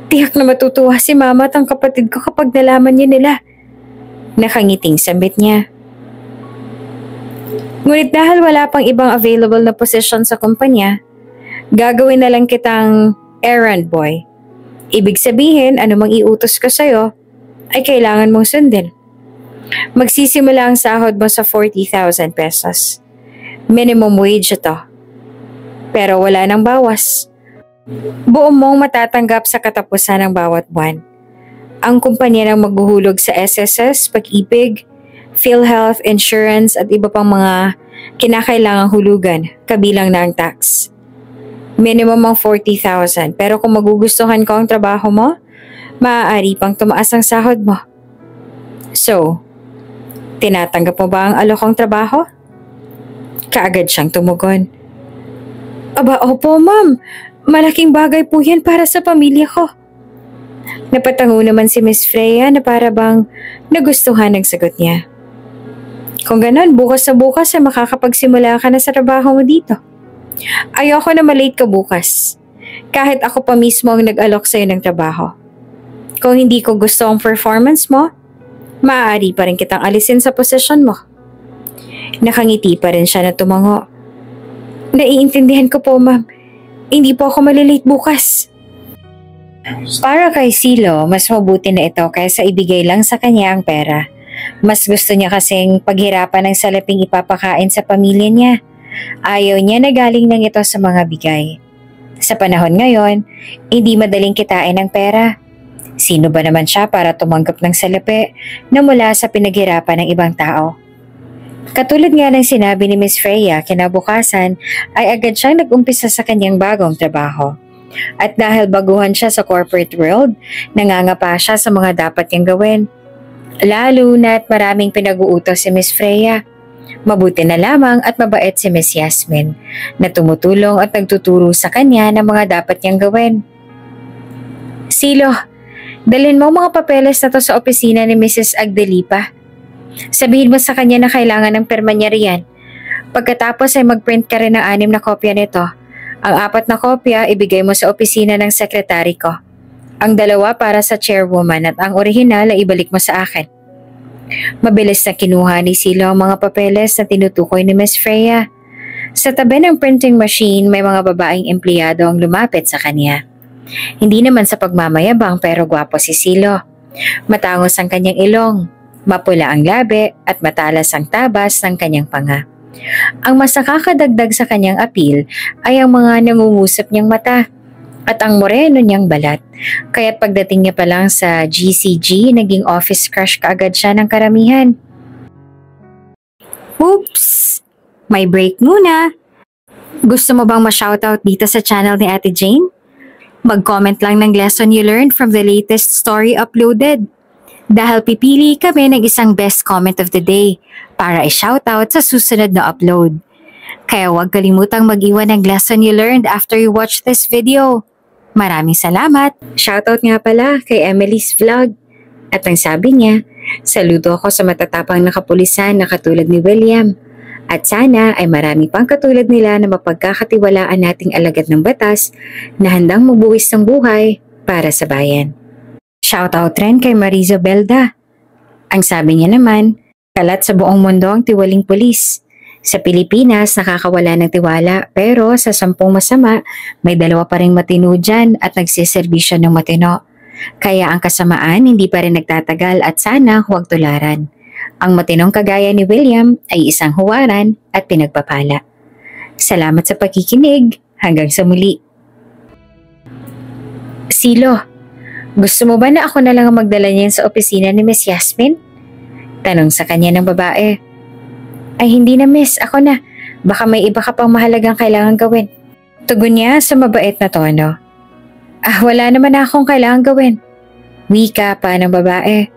Tiyak na matutuwa si mama at ang kapatid ko kapag nalaman niya nila. Nakangiting sambit niya. Ngunit dahil wala pang ibang available na position sa kumpanya, gagawin na lang kitang errand boy. Ibig sabihin, anumang iutos ko sa'yo, ay kailangan mong sundin. Magsisimula ang sahod mo sa 40,000 pesos. Minimum wage ito. Pero wala nang bawas. Buo mong matatanggap sa katapusan ng bawat buwan. Ang kumpanya ng maghuhulog sa SSS, Pag-ibig, PhilHealth, Insurance at iba pang mga kinakailangang hulugan, kabilang na ang tax. Minimum ang 40,000 pero kung magugustuhan ko ang trabaho mo, maaari pang tumaas ang sahod mo. So, tinatanggap mo ba ang alokong trabaho? Kaagad siyang tumugon. Aba, opo ma'am. Malaking bagay po yan para sa pamilya ko. Napatango naman si Miss Freya na para bang nagustuhan ang sagot niya. Kung ganon, bukas na bukas ay makakapagsimula ka na sa trabaho mo dito. Ayoko na malate ka bukas. Kahit ako pa mismo ang nag-alok sa'yo ng trabaho. Kung hindi ko gusto ang performance mo, maaari pa rin kitang alisin sa posisyon mo. Nakangiti pa rin siya na tumango. Naiintindihan ko po, ma'am. Hindi po ako malilate bukas. Para kay Silo, mas mabuti na ito kaysa ibigay lang sa kanya ang pera. Mas gusto niya kasing paghirapan ng salaping ipapakain sa pamilya niya. Ayaw niya na galing ng ito sa mga bigay. Sa panahon ngayon, hindi madaling kitain ang pera. Sino ba naman siya para tumanggap ng salapi na mula sa pinaghirapan ng ibang tao? Katulad nga ng sinabi ni Miss Freya, kinabukasan ay agad siyang nag-umpisa sa kanyang bagong trabaho. At dahil baguhan siya sa corporate world, nangangapa siya sa mga dapat niyang gawin. Lalo na't maraming pinag-uutos si Miss Freya. Mabuti na lamang at mabait si Miss Yasmin na tumutulong at nagtuturo sa kanya ng mga dapat niyang gawin. Silo, dalhin mo mga papeles na to sa opisina ni Mrs. Agdelipa. Sabihin mo sa kanya na kailangan ng perma niya riyan. Pagkatapos ay mag-print ka rin ng 6 na kopya nito. Ang 4 na kopya ibigay mo sa opisina ng sekretary ko. Ang 2 para sa chairwoman at ang orihinal ay ibalik mo sa akin. Mabilis na kinuha ni Silo ang mga papeles na tinutukoy ni Miss Freya. Sa tabi ng printing machine may mga babaeng empleyado ang lumapit sa kanya. Hindi naman sa pagmamayabang pero gwapo si Silo. Matangos ang kanyang ilong, mapula ang labi at matalas ang tabas ng kanyang panga. Ang mas nakakadagdag sa kanyang appeal ay ang mga nangungusap niyang mata at ang moreno niyang balat. Kaya't pagdating niya pa lang sa GCG, naging office crush kaagad siya ng karamihan. Oops! May break muna. Gusto mo bang ma-shoutout dito sa channel ni Ate Jane? Mag-comment lang ng lesson you learned from the latest story uploaded. Dahil pipili kami ng isang best comment of the day para i-shoutout sa susunod na upload. Kaya huwag kalimutang mag-iwan ng lesson you learned after you watch this video. Maraming salamat! Shoutout nga pala kay Emily's Vlog. At ang sabi niya, saludo ako sa matatapang na kapulisan na katulad ni William. At sana ay marami pang katulad nila na mapagkakatiwalaan nating alagad ng batas na handang magbuwis ng buhay para sa bayan. Shoutout rin kay Mariza Belda. Ang sabi niya naman, kalat sa buong mundo ang tiwaling pulis. Sa Pilipinas, nakakawala ng tiwala pero sa 10 masama, may 2 pa ring matino dyan at nagsiservisyo ng matino. Kaya ang kasamaan hindi pa rin nagtatagal at sana huwag tularan. Ang matinong kagaya ni William ay isang huwaran at pinagpapala. Salamat sa pakikinig. Hanggang sa muli. Silo, gusto mo ba na ako na lang ang magdala niyan sa opisina ni Miss Yasmin? Tanong sa kanya ng babae. Ay hindi na miss, ako na. Baka may iba ka pang mahalagang kailangan gawin. Tugon niya sa mabait na tono. Wala naman akong kailangan gawin. Wika pa ng babae.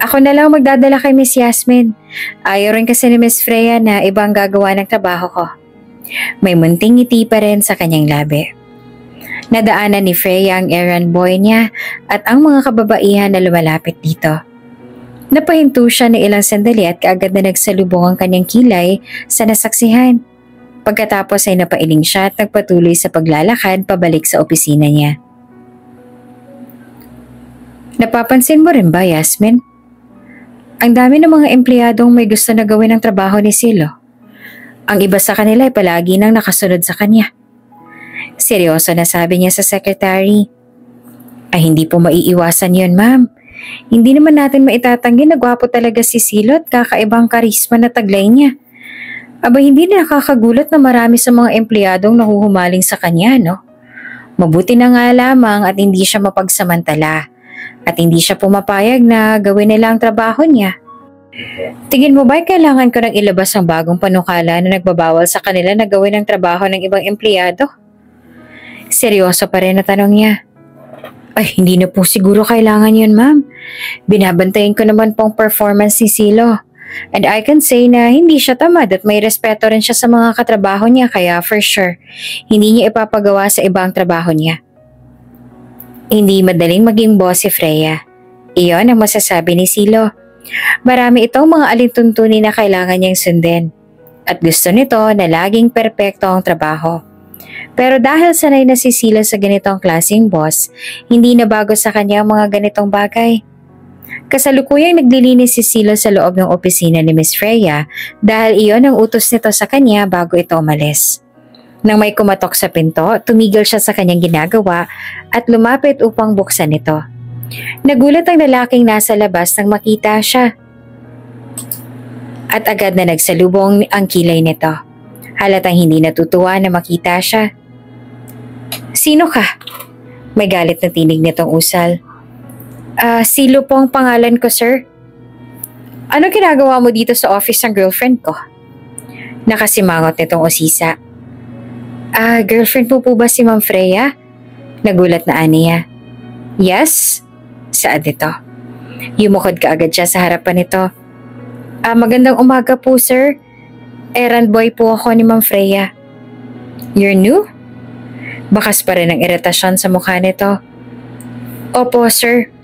Ako na lang magdadala kay Miss Yasmin. Ayaw rin kasi ni Miss Freya na ibang gagawa ng trabaho ko. May munting ngiti pa rin sa kanyang labi. Nadaanan ni Freya ang errand boy niya at ang mga kababaihan na lumalapit dito. Napahinto siya na ilang sandali at kaagad na nagsalubong ang kanyang kilay sa nasaksihan. Pagkatapos ay napailing siya at nagpatuloy sa paglalakad pabalik sa opisina niya. Napapansin mo rin ba, Yasmin? Ang dami ng mga empleyadong may gusto na gawin ang trabaho ni Silo. Ang iba sa kanila ay palagi nang nakasunod sa kanya. Seryoso na sabi niya sa secretary. Ay hindi po maiiwasan yun, ma'am. Hindi naman natin maitatanggi na gwapo talaga si Silo at kakaibang karisma na taglay niya. Aba hindi na nakakagulat na marami sa mga empleyadong nahuhumaling sa kanya, no? Mabuti na nga lamang at hindi siya mapagsamantala at hindi siya pumapayag na gawin nila ang trabaho niya. Tingin mo ba'y kailangan ko nang ilabas ang bagong panukala na nagbabawal sa kanila na gawin ang trabaho ng ibang empleyado? Seryoso pa rin na tanong niya. Ay, hindi na po siguro kailangan yun, ma'am. Binabantayan ko naman pong performance ni Silo. And I can say na hindi siya tamad at may respeto rin siya sa mga katrabaho niya kaya for sure, hindi niya ipapagawa sa iba ang trabaho niya. Hindi madaling maging boss si Freya. Iyon ang masasabi ni Silo. Marami itong mga alintuntunin na kailangan niyang sundin at gusto nito na laging perpekto ang trabaho. Pero dahil sanay na si Silo sa ganitong klaseng boss, hindi na bago sa kanya ang mga ganitong bagay. Kasalukuyang naglilinis si Silo sa loob ng opisina ni Miss Freya dahil iyon ang utos nito sa kanya bago ito umalis. Nang may kumatok sa pinto, tumigil siya sa kanyang ginagawa at lumapit upang buksan ito. Nagulat ang lalaking nasa labas nang makita siya. At agad na nagsalubong ang kilay nito. Halatang hindi natutuwa na makita siya. Sino ka? May galit na tinig nitong usal. Silo po ang pangalan ko, sir. Ano ginagawa mo dito sa office ng girlfriend ko? Nakasimangot nitong usisa. Girlfriend mo po ba si Ma'am Freya? Nagulat na aniya. Yes? Saad nito. Yumukod ka agad siya sa harapan nito. Magandang umaga po, sir. Errand boy po ako ni Ma'am Freya. You're new? Bakas pa rin ang iritasyon sa mukha nito. Opo, sir.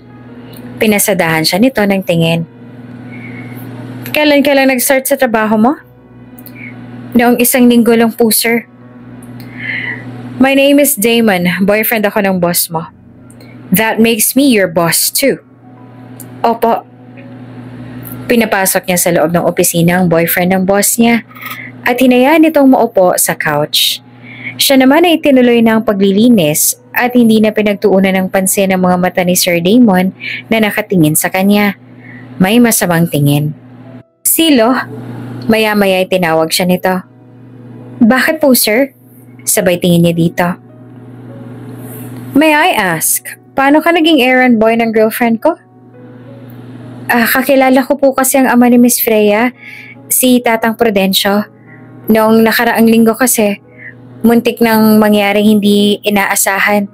Pinasadahan siya nito ng tingin. Kailan ka lang nag-start sa trabaho mo? Noong 1 linggo lang po, sir. My name is Damon. Boyfriend ako ng boss mo. That makes me your boss too. Opo. Pinapasok niya sa loob ng opisina ang boyfriend ng boss niya at hinayaan nitong maupo sa couch. Siya naman ay tinuloy na ang paglilinis at hindi na pinagtuunan ng pansin ang mga mata ni Sir Damon na nakatingin sa kanya. May masamang tingin. Silo, maya-maya ay tinawag siya nito. Bakit po, sir? Sabay tingin niya dito. May I ask, paano ka naging errand boy ng girlfriend ko? Kakilala ko po kasi ang ama ni Miss Freya, si Tatang Prudencio. Noong nakaraang linggo kasi, muntik nang mangyaring hindi inaasahan.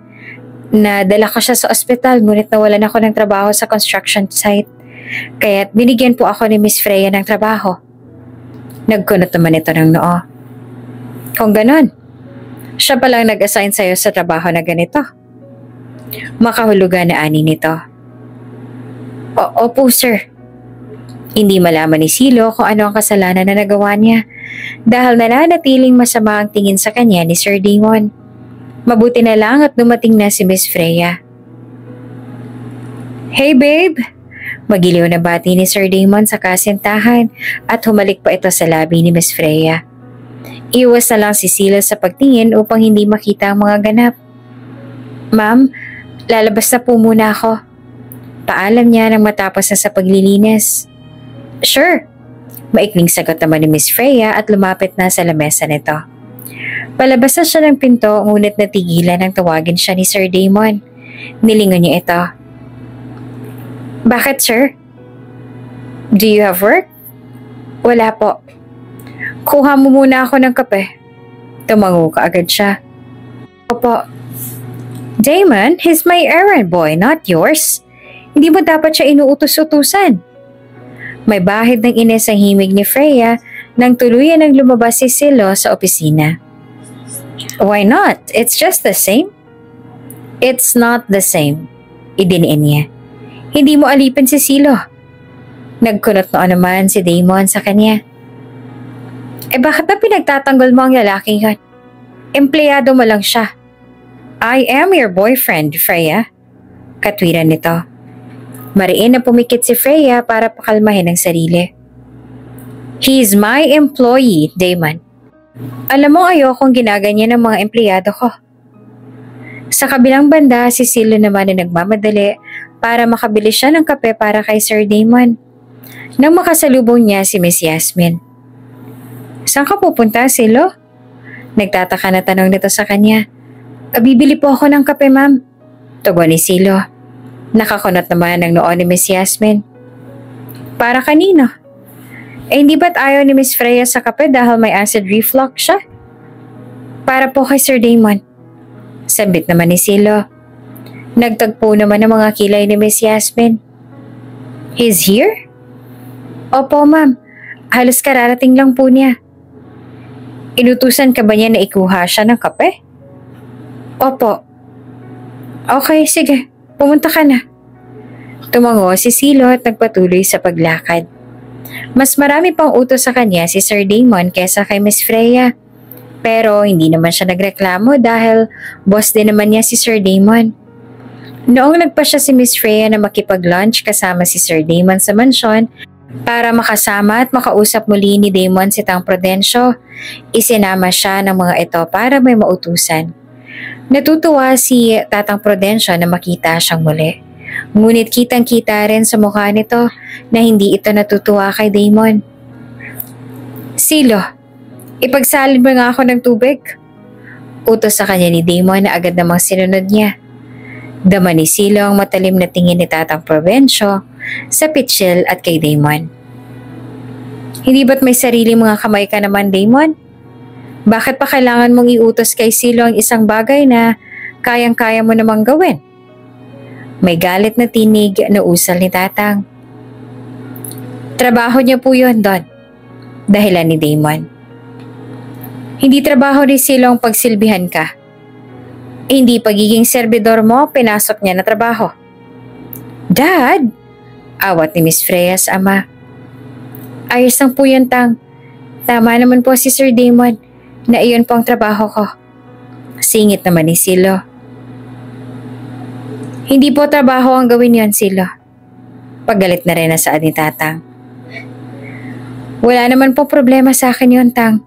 Nadala ko siya sa ospital ngunit nawalan ako ng trabaho sa construction site. Kaya't binigyan po ako ni Miss Freya ng trabaho. Nagkunot naman ito ng noo. Kung ganon, siya palang nag-assign sa'yo sa trabaho na ganito. Makahulugan na ani nito. Opo, sir. Hindi malaman ni Silo kung ano ang kasalanan na nagawa niya dahil nananatiling masama ang tingin sa kanya ni Sir Damon. Mabuti na lang at dumating na si Miss Freya. Hey babe! Magiliw na bati ni Sir Damon sa kasintahan at humalik pa ito sa labi ni Miss Freya. Iwas na lang si Silo sa pagtingin upang hindi makita ang mga ganap. Ma'am, lalabas na po muna ako. Paalam niya nang matapos na sa paglilinis. Sure. Maikling sagot naman ni Miss Freya at lumapit na sa lamesa nito. Palabas na siya ng pinto ngunit natigilan nang tawagin siya ni Sir Damon. Nilingon niya ito. Bakit, sir? Do you have work? Wala po. Kuha mo muna ako ng kape. Tumango ka agad siya. Opo. Damon, he's my errand boy, not yours. Hindi mo dapat siya inuutos-utusan. May bahid ng ines ang himig ni Freya nang tuluyan ang lumabas si Silo sa opisina. Why not? It's just the same. It's not the same. Idiniin niya. Hindi mo alipin si Silo. Nagkunot noon naman si Damon sa kanya. Bakit na pinagtatanggol mo ang lalaking yun? Empleyado mo lang siya. I am your boyfriend, Freya. Katwiran nito. Mariin na pumikit si Freya para pakalmahin ang sarili. He's my employee, Damon. Alam mo ayokong ginaganyan ng mga empleyado ko. Sa kabilang banda, si Silo naman na nagmamadali para makabili siya ng kape para kay Sir Damon. Nang makasalubong niya si Miss Yasmin. Saan ka pupunta, Silo? Nagtataka na tanong nito sa kanya. Bibili po ako ng kape, ma'am. Tugon ni Silo. Nakakunot naman ang noo ni Miss Yasmin. Para kanino? Hindi ba't ayaw ni Miss Freya sa kape dahil may acid reflux siya? Para po kay Sir Damon. Sambit naman ni Silo. Nagtagpo naman ang mga kilay ni Miss Yasmin. He's here? Opo, ma'am. Halos kararating lang po niya. Inutusan ka ba niya na ikuha siya ng kape? Opo. Okay, sige. Pumunta ka na. Tumango si Silo at nagpatuloy sa paglakad. Mas marami pang utos sa kanya si Sir Damon kesa kay Miss Freya. Pero hindi naman siya nagreklamo dahil boss din naman niya si Sir Damon. Noong nagpa siya si Miss Freya na makipag-lunch kasama si Sir Damon sa mansyon para makasama at makausap muli ni Damon si Tang Prudencio, isinama siya ng mga ito para may mautusan. Natutuwa si Tatang Prudencio na makita siyang muli. Ngunit kitang-kita rin sa mukha nito na hindi ito natutuwa kay Damon. Silo, ipagsalin mo nga ako ng tubig. Utos sa kanya ni Damon na agad namang sinunod niya. Dama ni Silo ang matalim na tingin ni Tatang Prudencio sa Pitchell at kay Damon. Hindi ba't may sarili mga kamay ka naman, Damon? Bakit pa kailangan mong iutos kay Silo ang isang bagay na kayang-kaya mo namang gawin? May galit na tinig na usal ni Tatang. Trabaho niya po yun, Don. Dahilan ni Damon. Hindi trabaho ni Silo ang pagsilbihan ka. Hindi pagiging serbidor mo, pinasok niya na trabaho. Dad! Awat ni Miss Freya sa ama. Ayos lang po yan, Tang. Tama naman po si Sir Damon na iyon po ang trabaho ko. Singit naman ni Silo. Hindi po trabaho ang gawin yon, Silo. Paggalit na rin na saad ni Tatang. Wala naman po problema sa akin yon, Tang.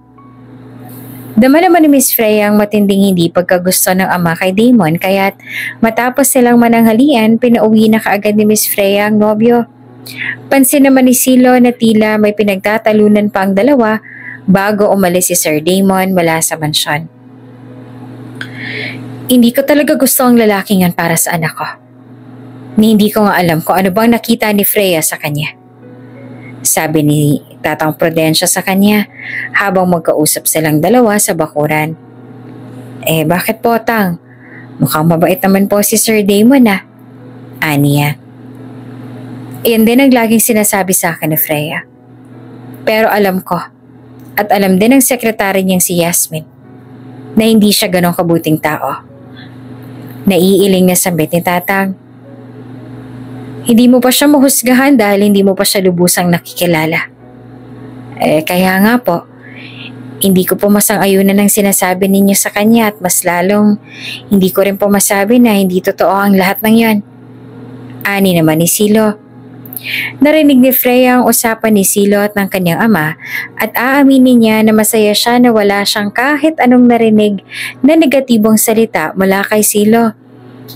Dama naman ni Miss Freya ang matinding hindi pagkagusto ng ama kay Damon kaya't matapos silang mananghalian, pinauwi na kaagad ni Miss Freya ang nobyo. Pansin naman ni Silo na tila may pinagtatalunan pa ang dalawa bago umalis si Sir Damon mula sa mansyon. Hindi ko talaga gusto ang lalaking yan para sa anak ko. Hindi ko nga alam kung ano bang nakita ni Freya sa kanya. Sabi ni Tatang Prudencio sa kanya habang magkausap silang dalawa sa bakuran. Bakit po, Tang? Mukhang mabait naman po si Sir Damon Aniya. Iyan din ang laging sinasabi sa akin ni Freya. Pero alam ko, at alam din ng sekretary niyang si Yasmin, na hindi siya ganong kabuting tao. Naiiling na sambit ni Tatang. Hindi mo pa siya mahusgahan dahil hindi mo pa siya lubusang nakikilala. Kaya nga po, hindi ko po masang-ayunan ng sinasabi ninyo sa kanya at mas lalong hindi ko rin po masabi na hindi totoo ang lahat ng yan. Ani naman ni Silo. Narinig ni Freya ang usapan ni Silo at ng kanyang ama at aaminin niya na masaya siya na wala siyang kahit anong narinig na negatibong salita mula kay Silo.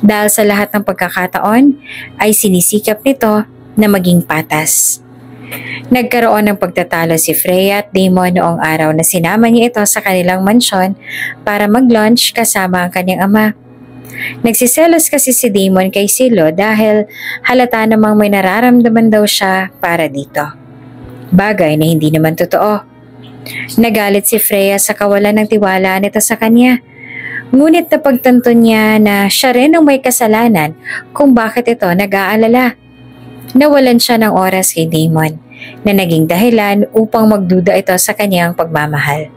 Dahil sa lahat ng pagkakataon ay sinisikap nito na maging patas. Nagkaroon ng pagtatalo si Freya at Damon noong araw na sinama niya ito sa kanilang mansyon para mag-lunch kasama ang kanyang ama. Nagsiselos kasi si Damon kay Silo dahil halata namang may nararamdaman daw siya para dito. Bagay na hindi naman totoo. Nagalit si Freya sa kawalan ng tiwala nito sa kanya. Ngunit napagtanto niya na siya rin ang may kasalanan kung bakit ito nag-aalala. Nawalan siya ng oras kay Damon na naging dahilan upang magduda ito sa kanyang pagmamahal.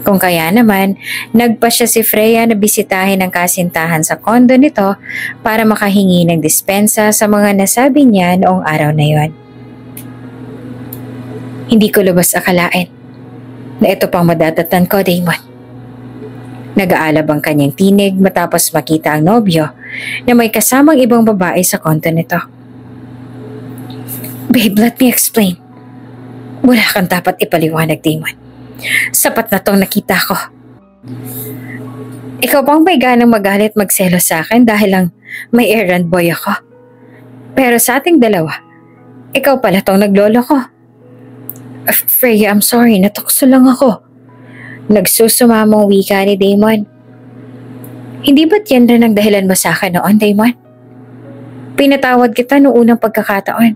Kung kaya naman, nagpa siya si Freya na bisitahin ang kasintahan sa kondo nito para makahingi ng dispensa sa mga nasabi niya noong araw na yon. Hindi ko lubos akalain na ito pang madatatan ko, Damon. Nag-aalab ang kanyang tinig matapos makita ang nobyo na may kasamang ibang babae sa kondo nito. Babe, let me explain. Wala kang dapat ipaliwanag, Damon. Sapat na tong nakita ko. Ikaw bang may ganang magalit magselos sa akin dahil lang may errand boy ako? Pero sa ating dalawa, ikaw pala tong naglolo ko. Freya, I'm sorry, natukso lang ako. Nagsusumamong wika ni Damon. Hindi ba't yan rin ang dahilan mo sa akin noon, Damon? Pinatawad kita noong unang pagkakataon.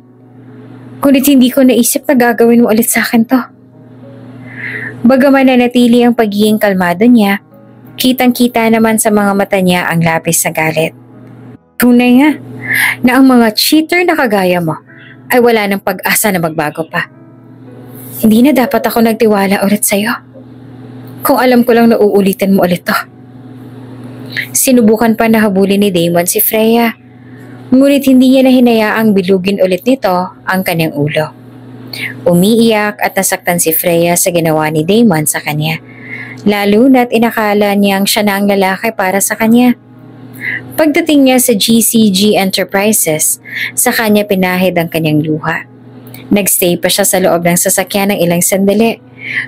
Ngunit hindi ko naisip na gagawin mo ulit sa akin to. Bagaman nanatili ang pagiging kalmado niya, kitang-kita naman sa mga mata niya ang labis na galit. Tunay nga na ang mga cheater na kagaya mo ay wala ng pag-asa na magbago pa. Hindi na dapat ako nagtiwala ulit sa'yo. Kung alam ko lang na uulitin mo ulit to. Sinubukan pa na habulin ni Damon si Freya. Ngunit hindi niya na hinayaang bilugin ulit nito ang kanyang ulo. Umiiyak at nasaktan si Freya sa ginawa ni Damon sa kanya. Lalo na't inakala niyang siya na ang lalaki para sa kanya. Pagdating niya sa GCG Enterprises, sa kanya pinahid ang kanyang luha. Nagstay pa siya sa loob ng sasakyan ng ilang sandali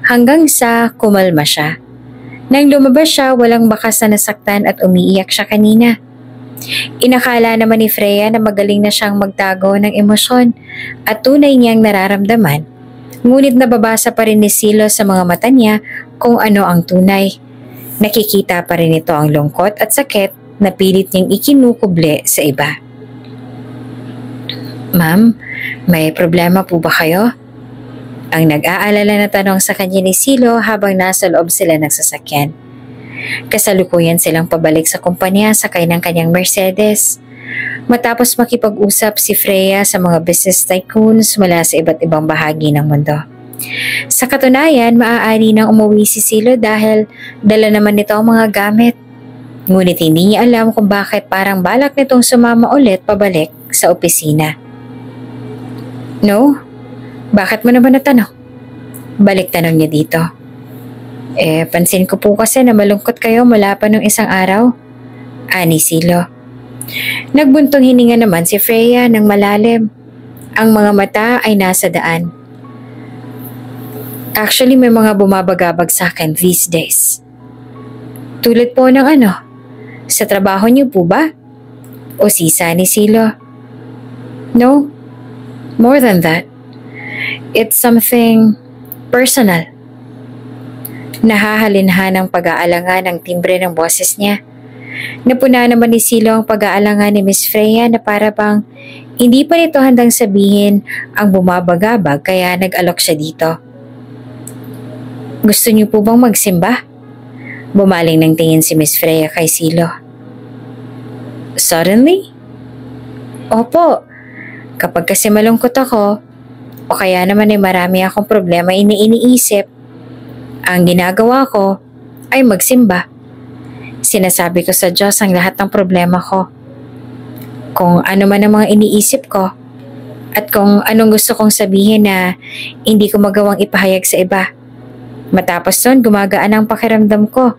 hanggang sa kumalma siya. Nang lumabas siya, walang bakas na nasaktan at umiiyak siya kanina. Inakala naman ni Freya na magaling na siyang magtago ng emosyon at tunay niyang nararamdaman. Ngunit nababasa pa rin ni Silo sa mga mata niya kung ano ang tunay. Nakikita pa rin ito ang lungkot at sakit na pilit niyang ikinukuble sa iba. Ma'am, may problema po ba kayo? Ang nag-aalala na tanong sa kanya ni Silo habang nasa loob sila ng sasakyan. Kasalukuyan silang pabalik sa kumpanya sakay ng kanyang Mercedes. Matapos makipag-usap si Freya sa mga business tycoons mula sa iba't ibang bahagi ng mundo. Sa katunayan, maaari nang umuwi si Silo dahil dala naman nito ang mga gamit. Ngunit hindi niya alam kung bakit parang balak nitong sumama ulit pabalik sa opisina. No? Bakit mo naman natanong? Balik tanong niya dito. Pansin ko po kasi na malungkot kayo mula pa nung isang araw. Ani Silo. Nagbuntong hininga naman si Freya ng malalim. Ang mga mata ay nasa daan. Actually, may mga bumabagabag sa akin these days. Tulad po ng ano? Sa trabaho niyo po ba? O sisa ni Silo? No, more than that. It's something personal. Nahahalinhan ang pag-aalangan ng timbre ng boses niya. Napuna naman ni Silo ang pag-aalangan ni Miss Freya na para bang hindi pa nito handang sabihin ang bumabagabag kaya nag-alok siya dito. Gusto niyo po bang magsimba? Bumaling ng tingin si Miss Freya kay Silo. Suddenly? Opo. Kapag kasi malungkot ako, o kaya naman ay marami akong problema iniisip, ang ginagawa ko ay magsimba. Sinasabi ko sa Diyos ang lahat ng problema ko. Kung ano man ang mga iniisip ko, at kung anong gusto kong sabihin na hindi ko magawang ipahayag sa iba. Matapos nun, gumagaan ang pakiramdam ko.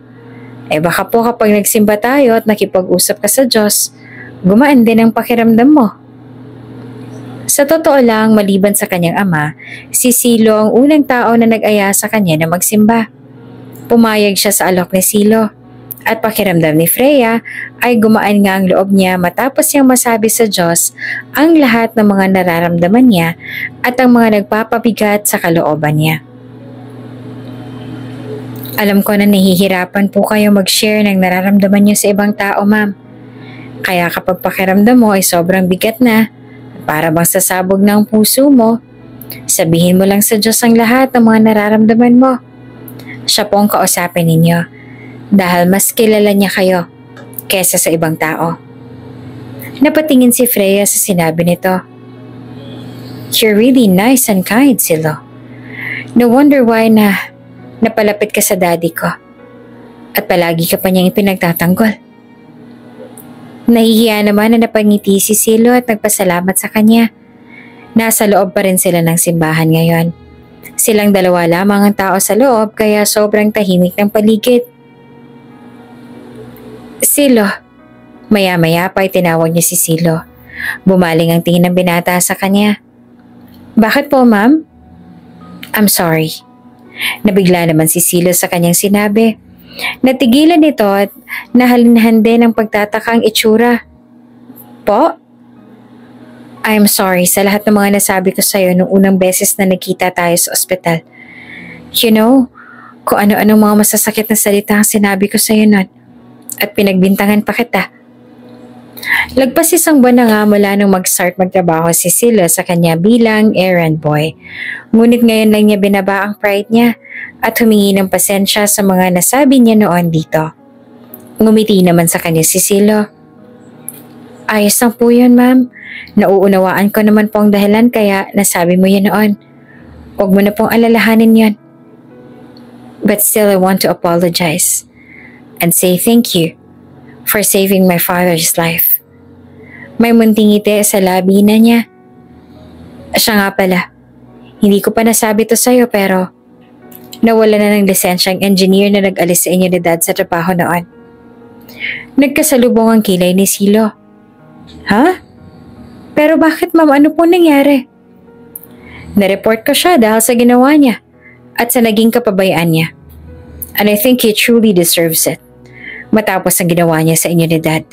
Baka po kapag nagsimba tayo at nakipag-usap ka sa Diyos, gumaan din ang pakiramdam mo. Sa totoo lang, maliban sa kanyang ama, si Silo ang unang tao na nag-aya sa kanya na magsimba. Pumayag siya sa alok ni Silo. At pakiramdam ni Freya ay gumaan nga ang loob niya matapos niyang masabi sa Diyos ang lahat ng mga nararamdaman niya at ang mga nagpapabigat sa kalooban niya. Alam ko na nahihirapan po kayo mag-share ng nararamdaman niyo sa ibang tao, ma'am. Kaya kapag pakiramdam mo ay sobrang bigat na, para bang sasabog ng puso mo, sabihin mo lang sa Diyos ang lahat ng mga nararamdaman mo. Siya po ang kausapin ninyo dahil mas kilala niya kayo kesa sa ibang tao. Napatingin si Freya sa sinabi nito. You're really nice and kind, Silo. No wonder why na napalapit ka sa daddy ko at palagi ka pa niyang ipinagtatanggol. Nahihiya naman na napangiti si Silo at nagpasalamat sa kanya. Nasa loob pa rin sila ng simbahan ngayon. Silang dalawa lamang ang tao sa loob kaya sobrang tahimik ng paligid. Silo. Maya-maya pa ay tinawag niya si Silo. Bumaling ang tingin ng binata sa kanya. Bakit po, ma'am? I'm sorry. Nabigla naman si Silo sa kanyang sinabi. Natigilan ito at nahalinhan din ang pagtatakang itsura. Po? I'm sorry sa lahat ng mga nasabi ko sa'yo nung unang beses na nagkita tayo sa ospital. You know, kung ano-anong mga masasakit na salita ang sinabi ko sa'yo nun. At pinagbintangan pa kita. Lagpas isang buwan na nga mula nung mag-start magtrabaho si Silo sa kanya bilang errand boy. Ngunit ngayon lang niya binaba ang pride niya at humingi ng pasensya sa mga nasabi niya noon dito. Ngumiti naman sa kanya si Silo. Ayos lang po yun, ma'am. Nauunawaan ko naman po ang dahilan kaya nasabi mo yan noon. Huwag mo na pong alalahanin yan. But still I want to apologize and say thank you for saving my father's life. May munting ngiti sa labi na niya. Siya nga pala, hindi ko pa nasabi to sa'yo pero nawala na ng lisensyang engineer na nag-alis sa inyo ni Dad sa trabaho noon. Nagkasalubong ang kilay ni Silo. Ha? Pero bakit ma'am, ano po nangyari? Nareport ko siya dahil sa ginawa niya at sa naging kapabayaan niya. And I think he truly deserves it. Matapos ang ginawa niya sa inyo ni Dad.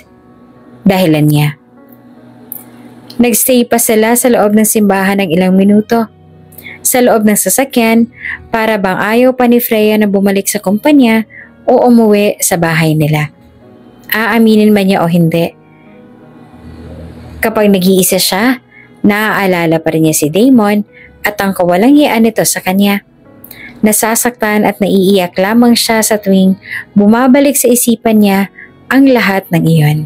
Dahilan niya. Nagstay pa sila sa loob ng simbahan ng ilang minuto. Sa loob ng sasakyan para bang ayaw pa ni Freya na bumalik sa kumpanya o umuwi sa bahay nila. Aaminin man niya o hindi. Kapag nag-iisa siya, naaalala pa rin niya si Damon at ang kawalang hiyaan nito sa kanya. Nasasaktan at naiiyak lamang siya sa tuwing bumabalik sa isipan niya ang lahat ng iyon.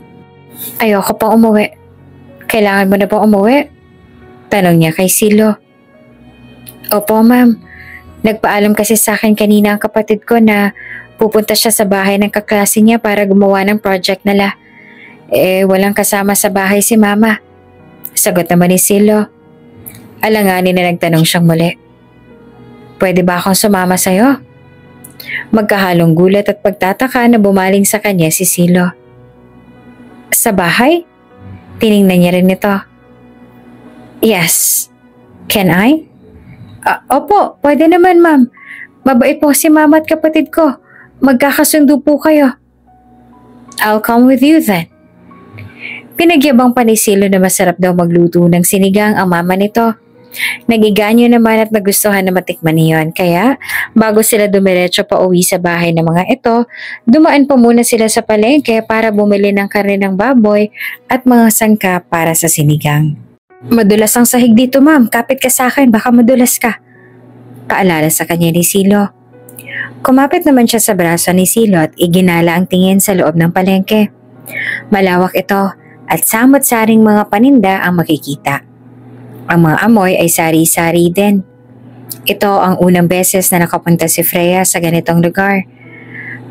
Ayoko pang umuwi. Kailangan mo na bang umuwi? Tanong niya kay Silo. Opo ma'am. Nagpaalam kasi sa akin kanina ang kapatid ko na pupunta siya sa bahay ng kaklase niya para gumawa ng project nila. Walang kasama sa bahay si mama. Sagot naman ni Silo. Alanganin na nagtanong siyang muli. Pwede ba akong sumama sa'yo? Magkahalong gulat at pagtataka na bumaling sa kanya si Silo. Sa bahay? Tiningnan niya rin ito. Yes. Can I? Opo, pwede naman ma'am. Mabait po si mama at kapatid ko. Magkakasundo po kayo. I'll come with you then. Pinagyabang pa ni Silo na masarap daw magluto ng sinigang ang mama nito. Nagiganyo naman at nagustuhan na matikman niyon. Kaya bago sila dumiretso pa uwi sa bahay ng mga ito, dumaan pa muna sila sa palengke para bumili ng karne ng baboy at mga sangka para sa sinigang. Madulas ang sahig dito ma'am, kapit ka sa akin, baka madulas ka. Paalala sa kanya ni Silo. Kumapit naman siya sa braso ni Silo at iginala ang tingin sa loob ng palengke. Malawak ito at samot-saring mga paninda ang makikita. Ang mga amoy ay sari-sari din. Ito ang unang beses na nakapunta si Freya sa ganitong lugar.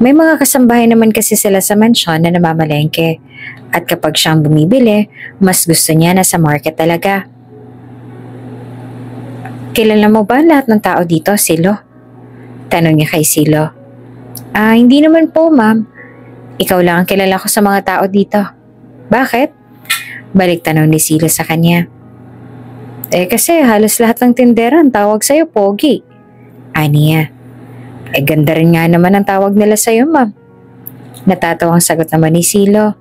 May mga kasambahay naman kasi sila sa mansyon na namamalengke at kapag siyang bumibili, mas gusto niya na sa market talaga. Kilala mo ba lahat ng tao dito, Silo? Tanong niya kay Silo. Hindi naman po ma'am. Ikaw lang ang kilala ko sa mga tao dito. Bakit? Balik tanong ni Silo sa kanya. Kasi halos lahat ng tindera ang tawag sa'yo, Pogi. Aniya. Ganda rin nga naman ang tawag nila sa'yo, ma'am. Natatawang sagot naman ni Silo.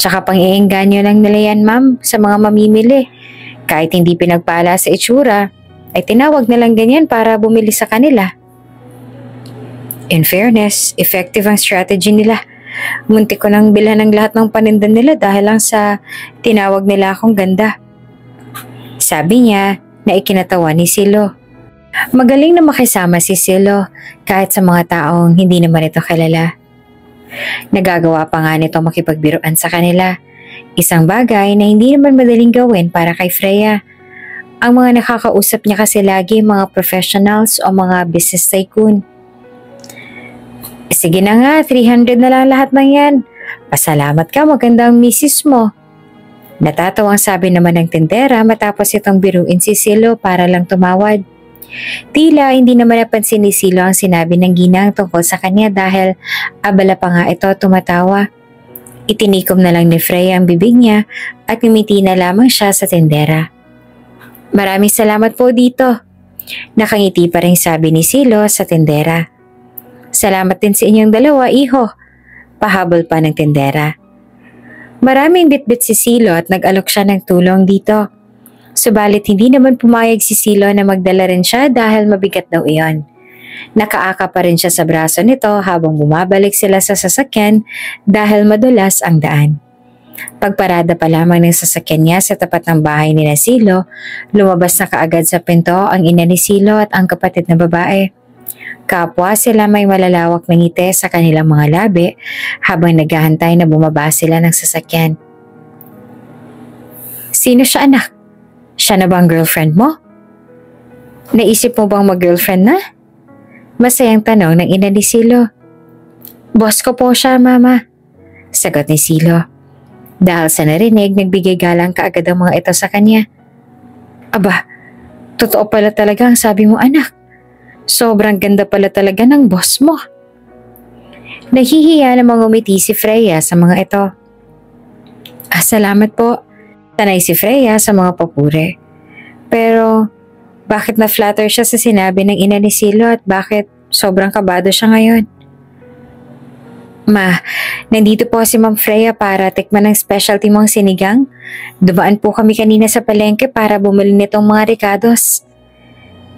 Tsaka pang-iengganyo lang nila yan, ma'am, sa mga mamimili. Kahit hindi pinagpala sa itsura, ay tinawag nilang ganyan para bumili sa kanila. In fairness, effective ang strategy nila. Muntik ko nang bilhan ng lahat ng paninda nila dahil lang sa tinawag nila akong ganda. Sabi niya na ikinatawa ni Silo. Magaling na makisama si Silo kahit sa mga taong hindi naman ito kilala. Nagagawa pa nga nito makipagbiruan sa kanila. Isang bagay na hindi naman madaling gawin para kay Freya. Ang mga nakakausap niya kasi lagi mga professionals o mga business tycoon. Sige na nga, 300 na lang lahat ng yan. Pasalamat ka, magandang misis mo. Natatawang sabi naman ng tindera matapos itong biruin si Silo para lang tumawad. Tila hindi naman napansin ni Silo ang sinabi ng ginang tungkol sa kanya dahil abala pa nga ito tumatawa. Itinikom na lang ni Freya ang bibig niya at ngumiti na lamang siya sa tindera. Maraming salamat po dito. Nakangiti pa rin sabi ni Silo sa tindera. Salamat din sa inyong dalawa, iho. Pahabol pa ng tindera. Maraming bitbit si Silo at nag-alok siya ng tulong dito. Subalit hindi naman pumayag si Silo na magdala rin siya dahil mabigat daw iyon. Nakaaka pa rin siya sa braso nito habang bumabalik sila sa sasakyan dahil madulas ang daan. Pagparada pa lamang ng sasakyan niya sa tapat ng bahay ni Silo, lumabas na kaagad sa pinto ang ina ni Silo at ang kapatid na babae. Kapwa sila may malalawak na ngiti sa kanilang mga labi habang naghahantay na bumaba sila ng sasakyan. Sino siya, anak? Siya na bang girlfriend mo? Naisip mo bang mag-girlfriend na? Masayang tanong ng ina ni Silo. Boss ko po siya, mama. Sagot ni Silo. Dahil sa narinig, nagbigay galang kaagad ang mga ito sa kanya. Aba, totoo pala talaga ang sabi mo, anak. Sobrang ganda pala talaga ng boss mo. Nahihiya namang umiti si Freya sa mga ito. Salamat po. Tanay si Freya sa mga papuri. Pero, bakit na-flatter siya sa sinabi ng ina ni Silo at bakit sobrang kabado siya ngayon? Ma, nandito po si Ma'am Freya para tikman ng specialty mong sinigang. Dumaan po kami kanina sa palengke para bumili nitong mga ricados.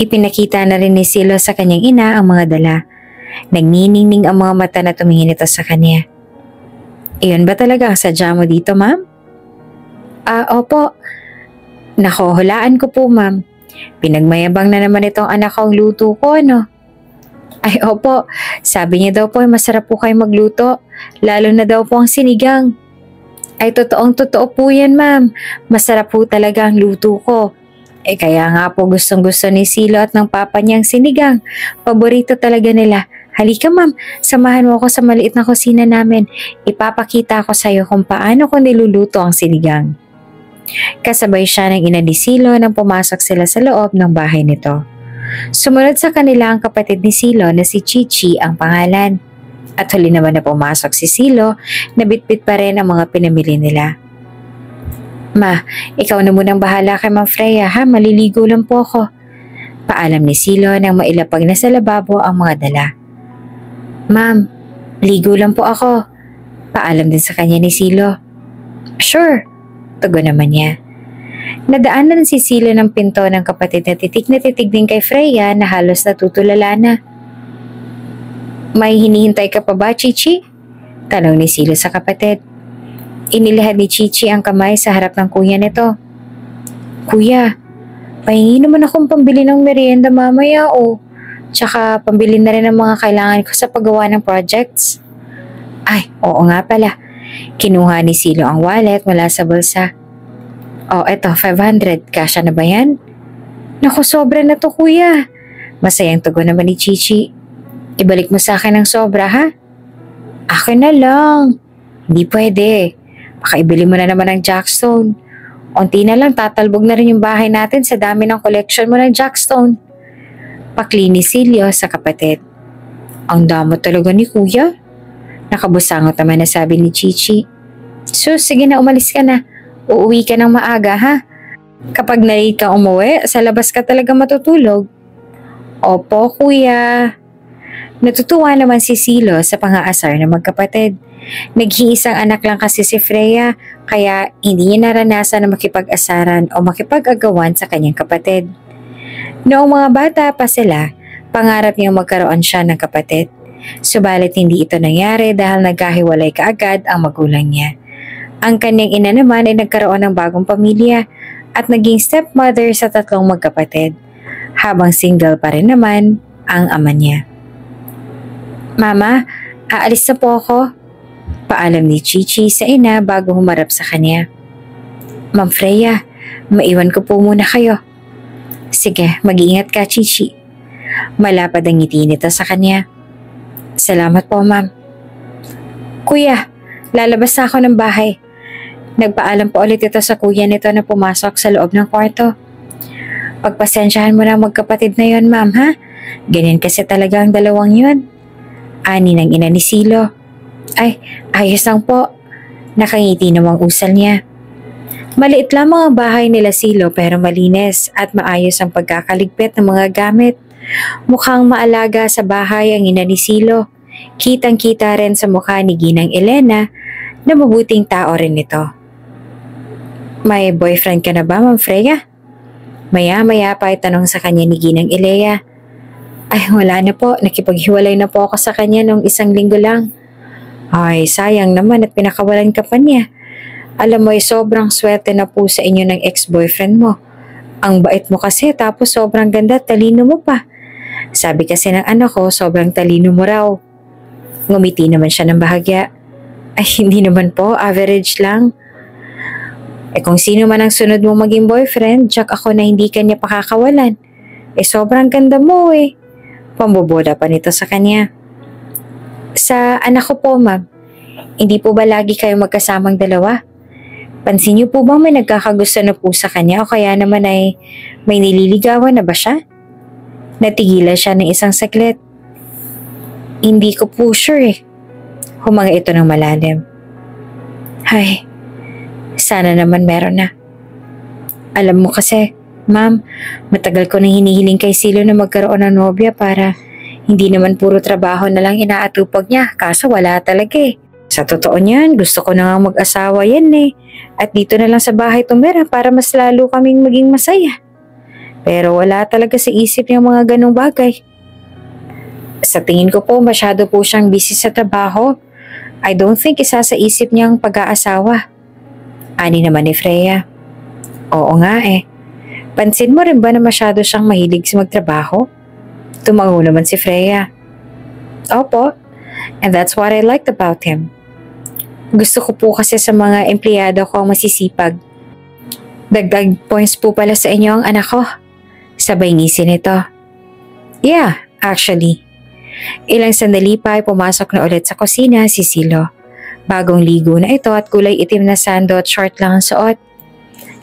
Ipinakita na rin ni Silo sa kanyang ina ang mga dala. Nagniningning ang mga mata na tumingin ito sa kanya. Iyon ba talaga ang sadya mo dito, ma'am? Opo. Nako, hulaan ko po, ma'am. Pinagmayabang na naman itong anak ko ang luto ko, no? Ay, opo. Sabi niya daw po ay masarap po kayo magluto. Lalo na daw po ang sinigang. Ay, totoo po yan, ma'am. Masarap po talaga ang luto ko. Kaya nga po gustong-gusto ni Silo at ng papa niyang sinigang. Paborito talaga nila. Halika, ma'am. Samahan mo ako sa maliit na kusina namin. Ipapakita ko sa iyo kung paano ko niluluto ang sinigang. Kasabay siya ng ina ni Silo nang pumasok sila sa loob ng bahay nito. Sumunod sa kanila ang kapatid ni Silo na si Chichi ang pangalan. At huli naman na pumasok si Silo, nabitbit pa rin ang mga pinamili nila. Ma, ikaw na munang bahala kay Ma'am Freya ha, maliligo lang po ako. Paalam ni Silo nang mailapag na sa lababo ang mga dala. Ma'am, ligo lang po ako. Paalam din sa kanya ni Silo. Sure, tugon naman niya. Nadaanan si Silo ng pinto ng kapatid na titig din kay Freya na halos natutulala na. May hinihintay ka pa ba, Chichi? Tanong ni Silo sa kapatid. Inilahad ni Chichi ang kamay sa harap ng kuya nito. Kuya, pahingi naman akong pambili ng merienda mamaya o. Tsaka pambili na rin ang mga kailangan ko sa paggawa ng projects. Ay, oo nga pala. Kinuha ni Silo ang wallet mula sa bulsa. Eto, 500. Kasya na ba yan? Naku, sobra na to, kuya. Masayang tugon naman ni Chichi. Ibalik mo sa akin ang sobra, ha? Akin na lang. Hindi pwede. Baka ibili mo na naman ng Jackstone. Unti na lang, tatalbog na rin yung bahay natin sa dami ng collection mo ng Jackstone. Pakli ni Silio sa kapatid. Ang damot talaga ni kuya. Nakabusangot naman na sabi ni Chichi. Sige na, umalis ka na. Uuwi ka ng maaga, ha? Kapag na-late ka umuwi, sa labas ka talaga matutulog. Opo, kuya. Natutuwa naman si Silo sa pang-aasar ng magkapatid. Nag-iisang anak lang kasi si Freya, kaya hindi niya naranasan na makipag-asaran o makipag-agawan sa kanyang kapatid. Noong mga bata pa sila, pangarap niyang magkaroon siya ng kapatid. Subalit hindi ito nangyari dahil nagkahiwalay kaagad ang magulang niya. Ang kanyang ina naman ay nagkaroon ng bagong pamilya at naging stepmother sa 3 magkapatid, habang single pa rin naman ang ama niya. Mama, aalis na po ako. Paalam ni Chichi sa ina bago humarap sa kanya. Ma'am Freya, maiwan ko po muna kayo. Sige, mag-iingat ka, Chichi. Malapad ang ngiti nito sa kanya. Salamat po, ma'am. Kuya, lalabas na ako ng bahay. Nagpaalam po ulit ito sa kuya nito na pumasok sa loob ng kwarto. Pagpasensyahan mo na magkapatid na yon, ma'am, ha? Ganyan kasi talaga ang dalawang yun. Ani ng ina ni Silo. Ay, ayos lang po. Nakangiti namang usal niya. Maliit lamang ang bahay nila Silo pero malinis at maayos ang pagkakaligpit ng mga gamit. Mukhang maalaga sa bahay ang ina ni Silo. Kitang-kita rin sa mukha ni Ginang Elena na mabuting tao rin ito. May boyfriend ka na ba, Ma'am Freya? Maya-maya pa itanong sa kanya ni Ginang Elea. Ay, wala na po. Nakipaghiwalay na po ako sa kanya nung 1 linggo lang. Ay, sayang naman at pinakawalan ka pa niya. Alam mo, sobrang swerte na po sa inyo ng ex-boyfriend mo. Ang bait mo kasi tapos sobrang ganda at talino mo pa. Sabi kasi ng anak ko, sobrang talino mo raw. Ngumiti naman siya ng bahagya. Ay, hindi naman po. Average lang. Kung sino man ang sunod mo maging boyfriend, jack ako na hindi kanya pakakawalan. Sobrang ganda mo Pamboboda pa nito sa kanya. Sa anak ko po, ma'am, hindi po ba lagi kayo magkasamang dalawa? Pansin niyo po bang may nagkakagusto na po sa kanya o kaya naman ay may nililigawan na ba siya? Natigilan siya ng isang saglit. Hindi ko po sure Humanga ito ng malalim. Ay, sana naman meron na. Alam mo kasi, ma'am, matagal ko na hinihiling kay Silo na magkaroon ng nobya para hindi naman puro trabaho na lang inaatupag niya, kaso wala talaga Sa totoo niyan, gusto ko na nga mag-asawa yan At dito na lang sa bahay tumira para mas lalo kaming maging masaya. Pero wala talaga sa isip niya mga ganong bagay. Sa tingin ko po, masyado po siyang busy sa trabaho. I don't think isa sa isip niyang pag-aasawa. Ani naman ni Freya. Oo nga Pansin mo rin ba na masyado siyang mahilig sa magtrabaho? Tumango naman si Freya. Opo, and that's what I liked about him. Gusto ko po kasi sa mga empleyado ko ang masisipag. Dagdag points po pala sa inyo ang anak ko. Sabay ngisi nito. Yeah, actually. Ilang sandali pa ay pumasok na ulit sa kusina si Silo. Bagong ligo na ito at kulay itim na sando at short lang ang suot.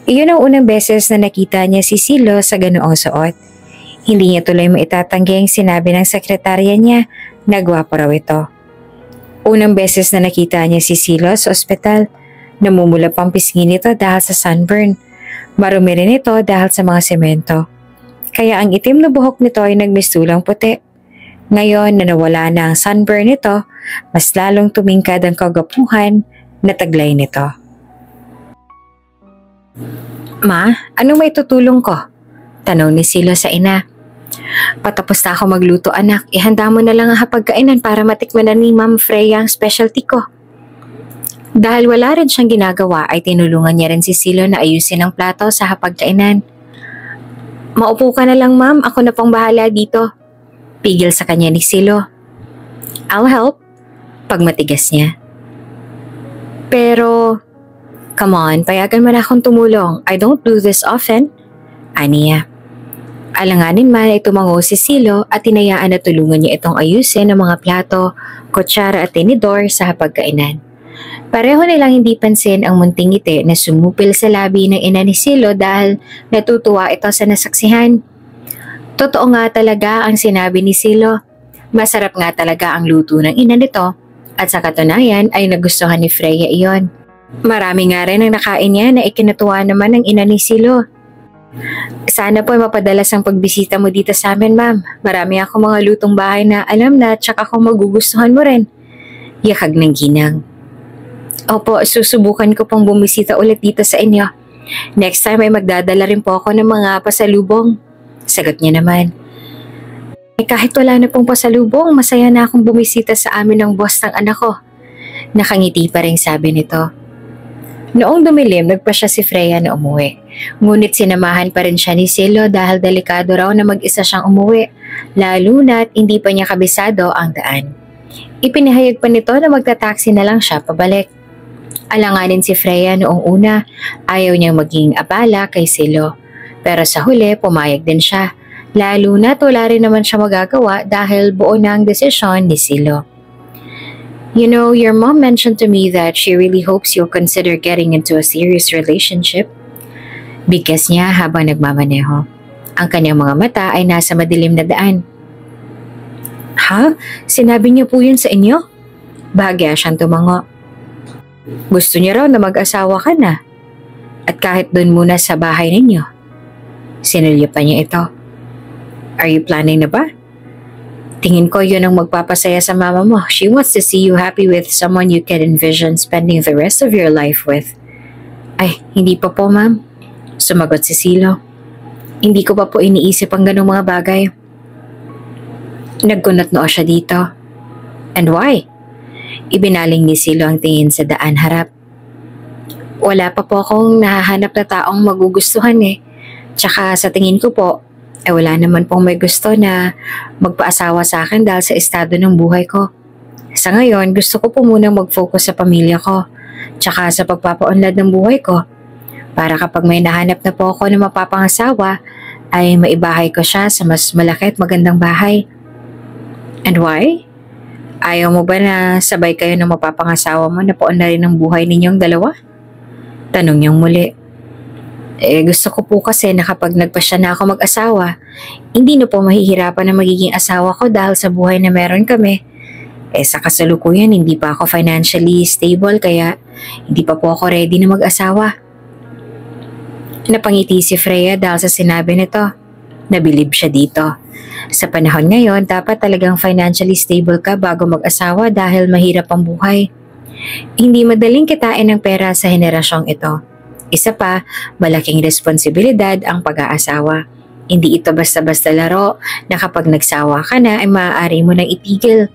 Iyon ang unang beses na nakita niya si Silo sa ganoong suot. Hindi niya tuloy maitatanggi ang sinabi ng sekretarya niya na gwapo raw ito. Unang beses na nakita niya si Silo sa ospital, namumula pang pisngi nito dahil sa sunburn. Marumi rin ito dahil sa mga semento. Kaya ang itim na buhok nito ay nagmistulang puti. Ngayon na nawala na ang sunburn nito, mas lalong tumingkad ang kagapuhan na taglay nito. Ma, anong may tutulong ko? Tanong ni Silo sa ina. Patapos na ako magluto anak, ihanda mo na lang ang hapagkainan para matikman na ni Ma'am Freya ang specialty ko. Dahil wala rin siyang ginagawa ay tinulungan niya rin si Silo na ayusin ang plato sa hapagkainan. Maupo ka na lang ma'am, ako na pong bahala dito. Pigil sa kanya ni Silo. I'll help. Pagmatigas niya. Pero, come on, payagan mo na akong tumulong. I don't do this often. Aniya. Alanganin man ay tumango si Silo at tinayaan na tulungan niya itong ayusin ang mga plato, kutsara at tinidor sa hapagkainan. Pareho nilang hindi pansin ang munting ngiti na sumupil sa labi ng ina ni Silo dahil natutuwa ito sa nasaksihan. Totoo nga talaga ang sinabi ni Silo. Masarap nga talaga ang luto ng ina nito at sa katunayan ay nagustuhan ni Freya iyon. Marami nga rin ang nakain niya na ikinatuwa naman ng ina ni Silo. Sana po ay mapadalas ang pagbisita mo dito sa amin, ma'am. Marami ako mga lutong bahay na alam na at saka kung magugustuhan mo rin. Yakag ng ginang. Opo, susubukan ko pong bumisita ulit dito sa inyo. Next time ay magdadala rin po ako ng mga pasalubong. Sagot niya naman. Kahit wala na pong pasalubong, masaya na akong bumisita sa amin ng boss ng anak ko. Nakangiti pa rin sabi nito. Noong dumilim, nagpa siya si Freya na umuwi. Ngunit sinamahan pa rin siya ni Silo dahil delikado raw na mag-isa siyang umuwi, lalo na't hindi pa niya kabisado ang daan. Ipinahayag pa nito na magta-taxi na lang siya pabalik. Alanganin si Freya noong una, ayaw niyang maging abala kay Silo. Pero sa huli, pumayag din siya, lalo na't wala rin naman siya magagawa dahil buo na ang desisyon ni Silo. You know, your mom mentioned to me that she really hopes you'll consider getting into a serious relationship. Bigkas niya habang nagmamaneho. Ang kanyang mga mata ay nasa madilim na daan. Ha? Sinabi niyo po yun sa inyo? Bahagya siyang tumango. Gusto niya raw na mag-asawa ka na. At kahit doon muna sa bahay ninyo. Sinulya pa niya ito. Are you planning na ba? Tingin ko yun ang magpapasaya sa mama mo. She wants to see you happy with someone you can envision spending the rest of your life with. Ay, hindi pa po ma'am. Sumagot si Silo. Hindi ko pa po iniisip ang ganong mga bagay. Nagkunot noo siya dito. And why? Ibinaling ni Silo ang tingin sa daan harap. Wala pa po akong nahahanap na taong magugustuhan eh. Tsaka sa tingin ko po, wala naman pong may gusto na magpaasawa sa akin dahil sa estado ng buhay ko. Sa ngayon, gusto ko po munang mag-focus sa pamilya ko, tsaka sa pagpapaunlad ng buhay ko. Para kapag may nahanap na po ako na mapapangasawa, ay maibahay ko siya sa mas malaki at magandang bahay. And why? Ayaw mo ba na sabay kayo ng mapapangasawa mo na paunlarin ng buhay ninyong dalawa? Tanong niyang muli. Gusto ko po kasi na kapag nagpasya na ako mag-asawa, hindi na po mahihirapan na magiging asawa ko dahil sa buhay na meron kami. Sa kasalukuyan, hindi pa ako financially stable kaya hindi pa po ako ready na mag-asawa. Napangiti si Freya dahil sa sinabi nito. Nabilib siya dito. Sa panahon ngayon, dapat talagang financially stable ka bago mag-asawa dahil mahirap ang buhay. Hindi madaling kitain ng pera sa henerasyong ito. Isa pa, malaking responsibilidad ang pag-aasawa. Hindi ito basta-basta laro na kapag nagsawa ka na ay maaari mo nang itigil.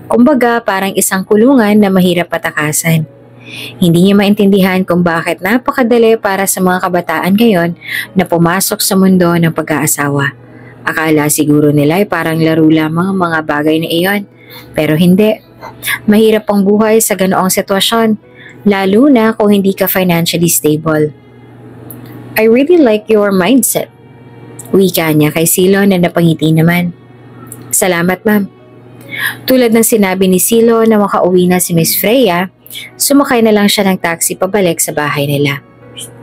Kumbaga, parang isang kulungan na mahirap patakasan. Hindi niya maintindihan kung bakit napakadali para sa mga kabataan ngayon na pumasok sa mundo ng pag-aasawa. Akala siguro nila ay parang laro lamang ang mga bagay na iyon. Pero hindi. Mahirap ang buhay sa ganoong sitwasyon. Lalo na kung hindi ka financially stable. I really like your mindset. Wika niya kay Silo na napangiti naman. Salamat, ma'am. Tulad ng sinabi ni Silo na makauwi na si Miss Freya, sumakay na lang siya ng taxi pabalik sa bahay nila.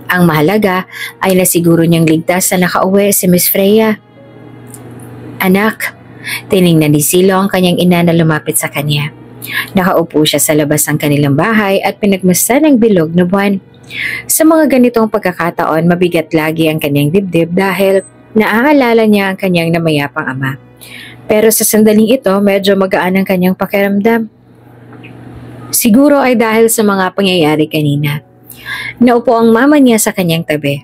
Ang mahalaga ay nasiguro niyang ligtas na nakauwi si Miss Freya. Anak, tiningnan ni Silo ang kanyang ina na lumapit sa kanya. Nakaupo siya sa labas ng kanilang bahay at pinagmasdan ng bilog na buwan. Sa mga ganitong pagkakataon, mabigat lagi ang kanyang dibdib dahil naaalala niya ang kanyang namayapang ama. Pero sa sandaling ito, medyo magaan ang kanyang pakiramdam. Siguro ay dahil sa mga pangyayari kanina. Naupo ang mama niya sa kanyang tabi.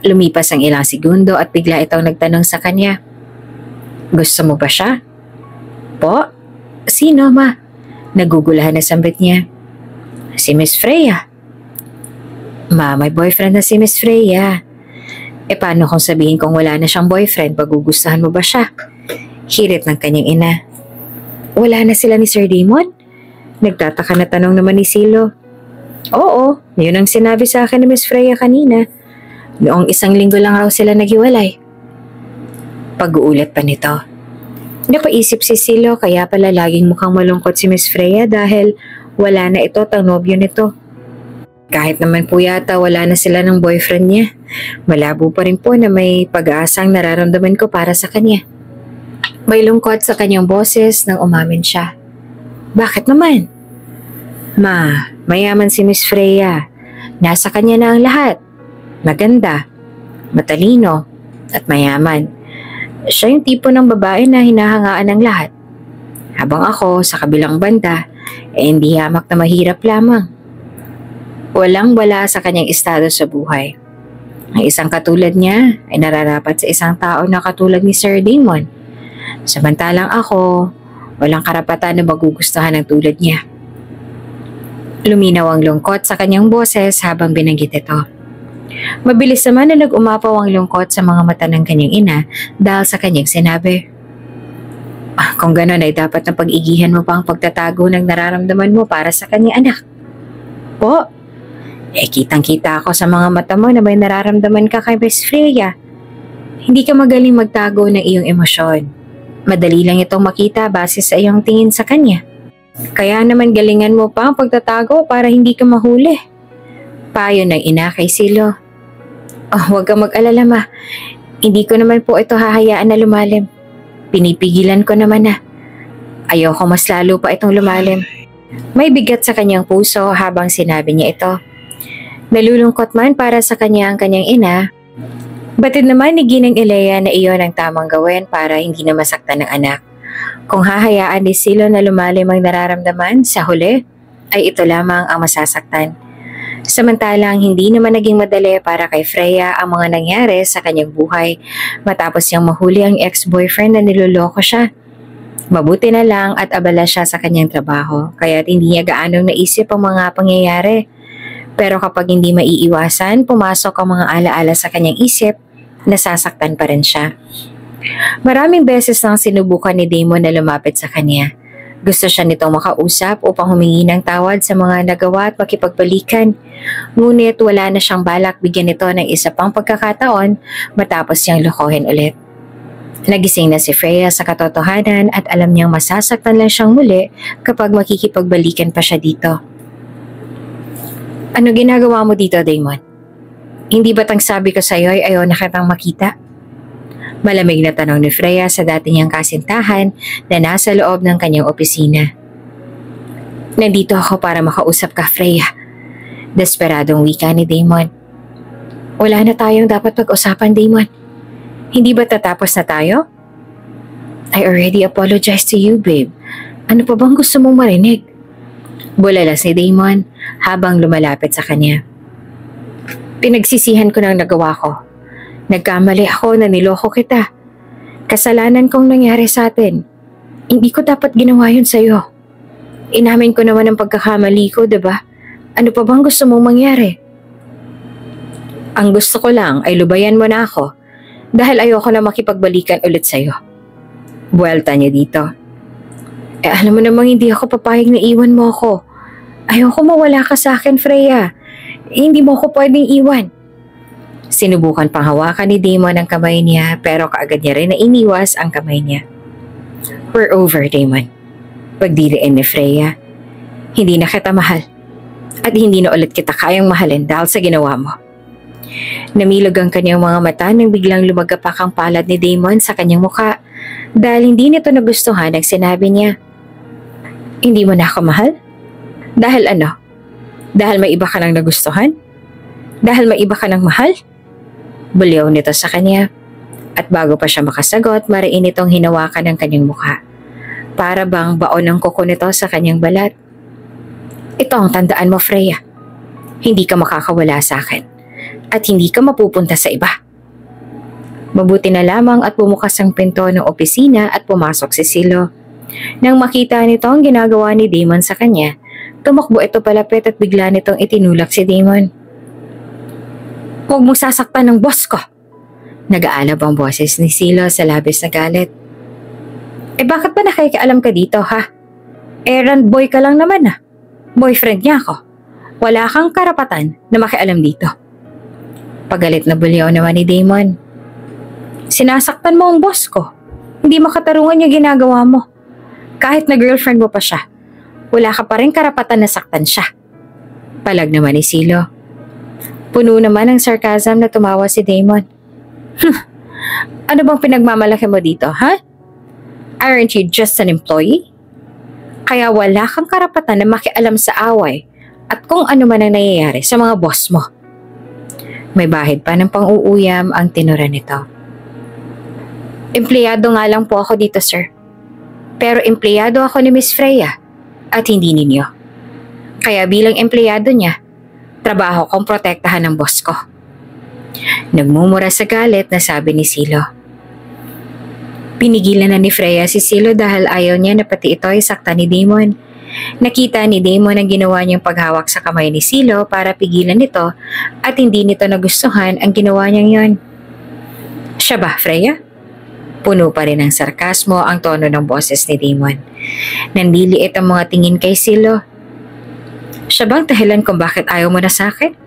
Lumipas ang ilang segundo at bigla itong nagtanong sa kanya. Gusto mo ba siya? Po? Sino, ma? Nagugulahan na sambit niya. Si Miss Freya. Ma, may boyfriend na si Miss Freya. Paano kung sabihin kung wala na siyang boyfriend, pagugustuhan mo ba siya? Hirit ng kanyang ina. Wala na sila ni Sir Damon? Nagtataka na tanong naman ni Silo. Oo, yun ang sinabi sa akin ni Miss Freya kanina. Noong 1 linggo lang raw sila naghiwalay. Pag-uulat pa nito. Napaisip si Silo kaya pala laging mukhang malungkot si Miss Freya dahil wala na ito ang nobyo nito. Kahit naman po yata wala na sila ng boyfriend niya, malabo pa rin po na may pag-aasang nararamdaman ko para sa kanya. May lungkot sa kanyang boses nang umamin siya. Bakit naman? Ma, mayaman si Miss Freya. Nasa kanya na ang lahat. Maganda, matalino, at mayaman. Siya yung tipo ng babae na hinahangaan ng lahat. Habang ako sa kabilang banda, hindi hamak na mahirap lamang. Walang-wala sa kanyang estado sa buhay. Ang isang katulad niya ay nararapat sa isang tao na katulad ni Sir Damon. Samantalang ako, walang karapatan na magugustuhan ng tulad niya. Luminaw ang lungkot sa kanyang boses habang binanggit ito. Mabilis naman na nag-umapaw ang lungkot sa mga mata ng kanyang ina dahil sa kanyang sinabi. Kung gano'n ay dapat na pag-igihan mo pa ang pagtatago ng nararamdaman mo para sa kanyang anak. Po, kitang-kita ako sa mga mata mo na may nararamdaman ka kay Miss Freya. Hindi ka magaling magtago ng iyong emosyon. Madali lang itong makita base sa iyong tingin sa kanya. Kaya naman galingan mo pa ang pagtatago para hindi ka mahuli. Payo ng ina kay Silo. Huwag kang mag-alala, ma. Hindi ko naman po ito hahayaan na lumalim. Pinipigilan ko naman na. Ayoko mas lalo pa itong lumalim. May bigat sa kanyang puso habang sinabi niya ito. Nalulungkot man para sa kanya ang kanyang ina, batid naman ni Ginang Elea na iyon ang tamang gawin para hindi na masaktan ng anak. Kung hahayaan ni Silo na lumalim ang nararamdaman, sa huli ay ito lamang ang masasaktan. Samantalang hindi naman naging madali para kay Freya ang mga nangyari sa kanyang buhay matapos niyang mahuli ang ex-boyfriend na niloloko siya. Mabuti na lang at abala siya sa kanyang trabaho, kaya hindi niya gaanong naisip ang mga pangyayari. Pero kapag hindi maiiwasan, pumasok ang mga alaala sa kanyang isip, nasasaktan pa rin siya. Maraming beses nang sinubukan ni Damon na lumapit sa kanya. Gusto siya nitong makausap upang humingi ng tawad sa mga nagawa at makipagbalikan. Ngunit wala na siyang balak bigyan nito ng isa pang pagkakataon matapos niyang lokohin ulit. Nagising na si Freya sa katotohanan at alam niyang masasaktan lang siyang muli kapag makikipagbalikan pa siya dito. Ano ginagawa mo dito, Damon? Hindi ba't ang sabi ko sa'yo ay ayaw na kitang makita? Malamig na tanong ni Freya sa dati niyang kasintahan na nasa loob ng kanyang opisina. Nandito ako para makausap ka, Freya. Desperadong wika ni Damon. Wala na tayong dapat pag-usapan, Damon. Hindi ba tatapos na tayo? I already apologized to you, babe. Ano pa bang gusto mong marinig? Bulalas ni Damon habang lumalapit sa kanya. Pinagsisihan ko ng nagawa ko. Nagkamali ako na niloko kita. Kasalanan kong nangyari sa atin. Hindi ko dapat ginawa yun sa'yo. Inamin ko naman ang pagkakamali ko, diba? Ano pa bang gusto mong mangyari? Ang gusto ko lang ay lubayan mo na ako dahil ayoko na makipagbalikan ulit sa'yo. Buwelta niya dito. Alam mo namang hindi ako papayag na iwan mo ako. Ayoko mawala ka sa akin, Freya. Hindi mo ako pwedeng iwan. Sinubukan pang hawakan ni Damon ang kamay niya pero kaagad niya rin na iniwas ang kamay niya. We're over, Damon. Pagdiriin ni Freya. Hindi na kita mahal. At hindi na ulit kita kayang mahalin dahil sa ginawa mo. Namilog ang kanyang mga mata nang biglang lumagapak ang palad ni Damon sa kanyang mukha dahil hindi nito nagustuhan ang sinabi niya. Hindi mo na ako mahal? Dahil ano? Dahil may iba ka nang nagustuhan? Dahil may iba ka nang mahal? Buliw nito sa kanya. At bago pa siya makasagot, mariin itong hinawakan ng kanyang mukha. Para bang baon ng kuko nito sa kanyang balat. Ito ang tandaan mo, Freya. Hindi ka makakawala sa akin. At hindi ka mapupunta sa iba. Mabuti na lamang at bumukas ang pinto ng opisina at pumasok si Silo. Nang makita nito ang ginagawa ni Damon sa kanya, tumakbo ito palapit at bigla nitong itinulak si Damon. Huwag mo sasaktan ng boss ko! Nag-aalab ang boses ni Silo sa labis na galit. Bakit ba nakikialam ka dito, ha? Errand boy ka lang naman, ah. Boyfriend niya ako. Wala kang karapatan na makialam dito. Pagalit na bulyaw naman ni Damon. Sinasaktan mo ang boss ko. Hindi makatarungan yung ginagawa mo. Kahit na girlfriend mo pa siya, wala ka pa rin karapatan na saktan siya. Palag naman ni Silo. Puno naman ng sarcasm na tumawa si Damon. Ano bang pinagmamalaki mo dito, ha? Aren't you just an employee? Kaya wala kang karapatan na makialam sa away at kung ano man ang nangyayari sa mga boss mo. May bahid pa ng pang-uuyam ang tinura nito. Empleyado nga lang po ako dito, sir. Pero empleyado ako ni Miss Freya at hindi ninyo. Kaya bilang empleyado niya, trabaho kong protektahan ng boss ko. Nagmumura sa galit na sabi ni Silo. Pinigilan na ni Freya si Silo dahil ayaw niya na pati ito ay sakta ni Damon. Nakita ni Damon ang ginawa niyang paghawak sa kamay ni Silo para pigilan nito at hindi nito nagustuhan ang ginawa niyang yon. Siya ba, Freya? Puno pa rin ng sarkasmo ang tono ng boses ni Damon. Nandiliit ang mga tingin kay Silo. Siya bang dahilan kung bakit ayaw mo na sa akin?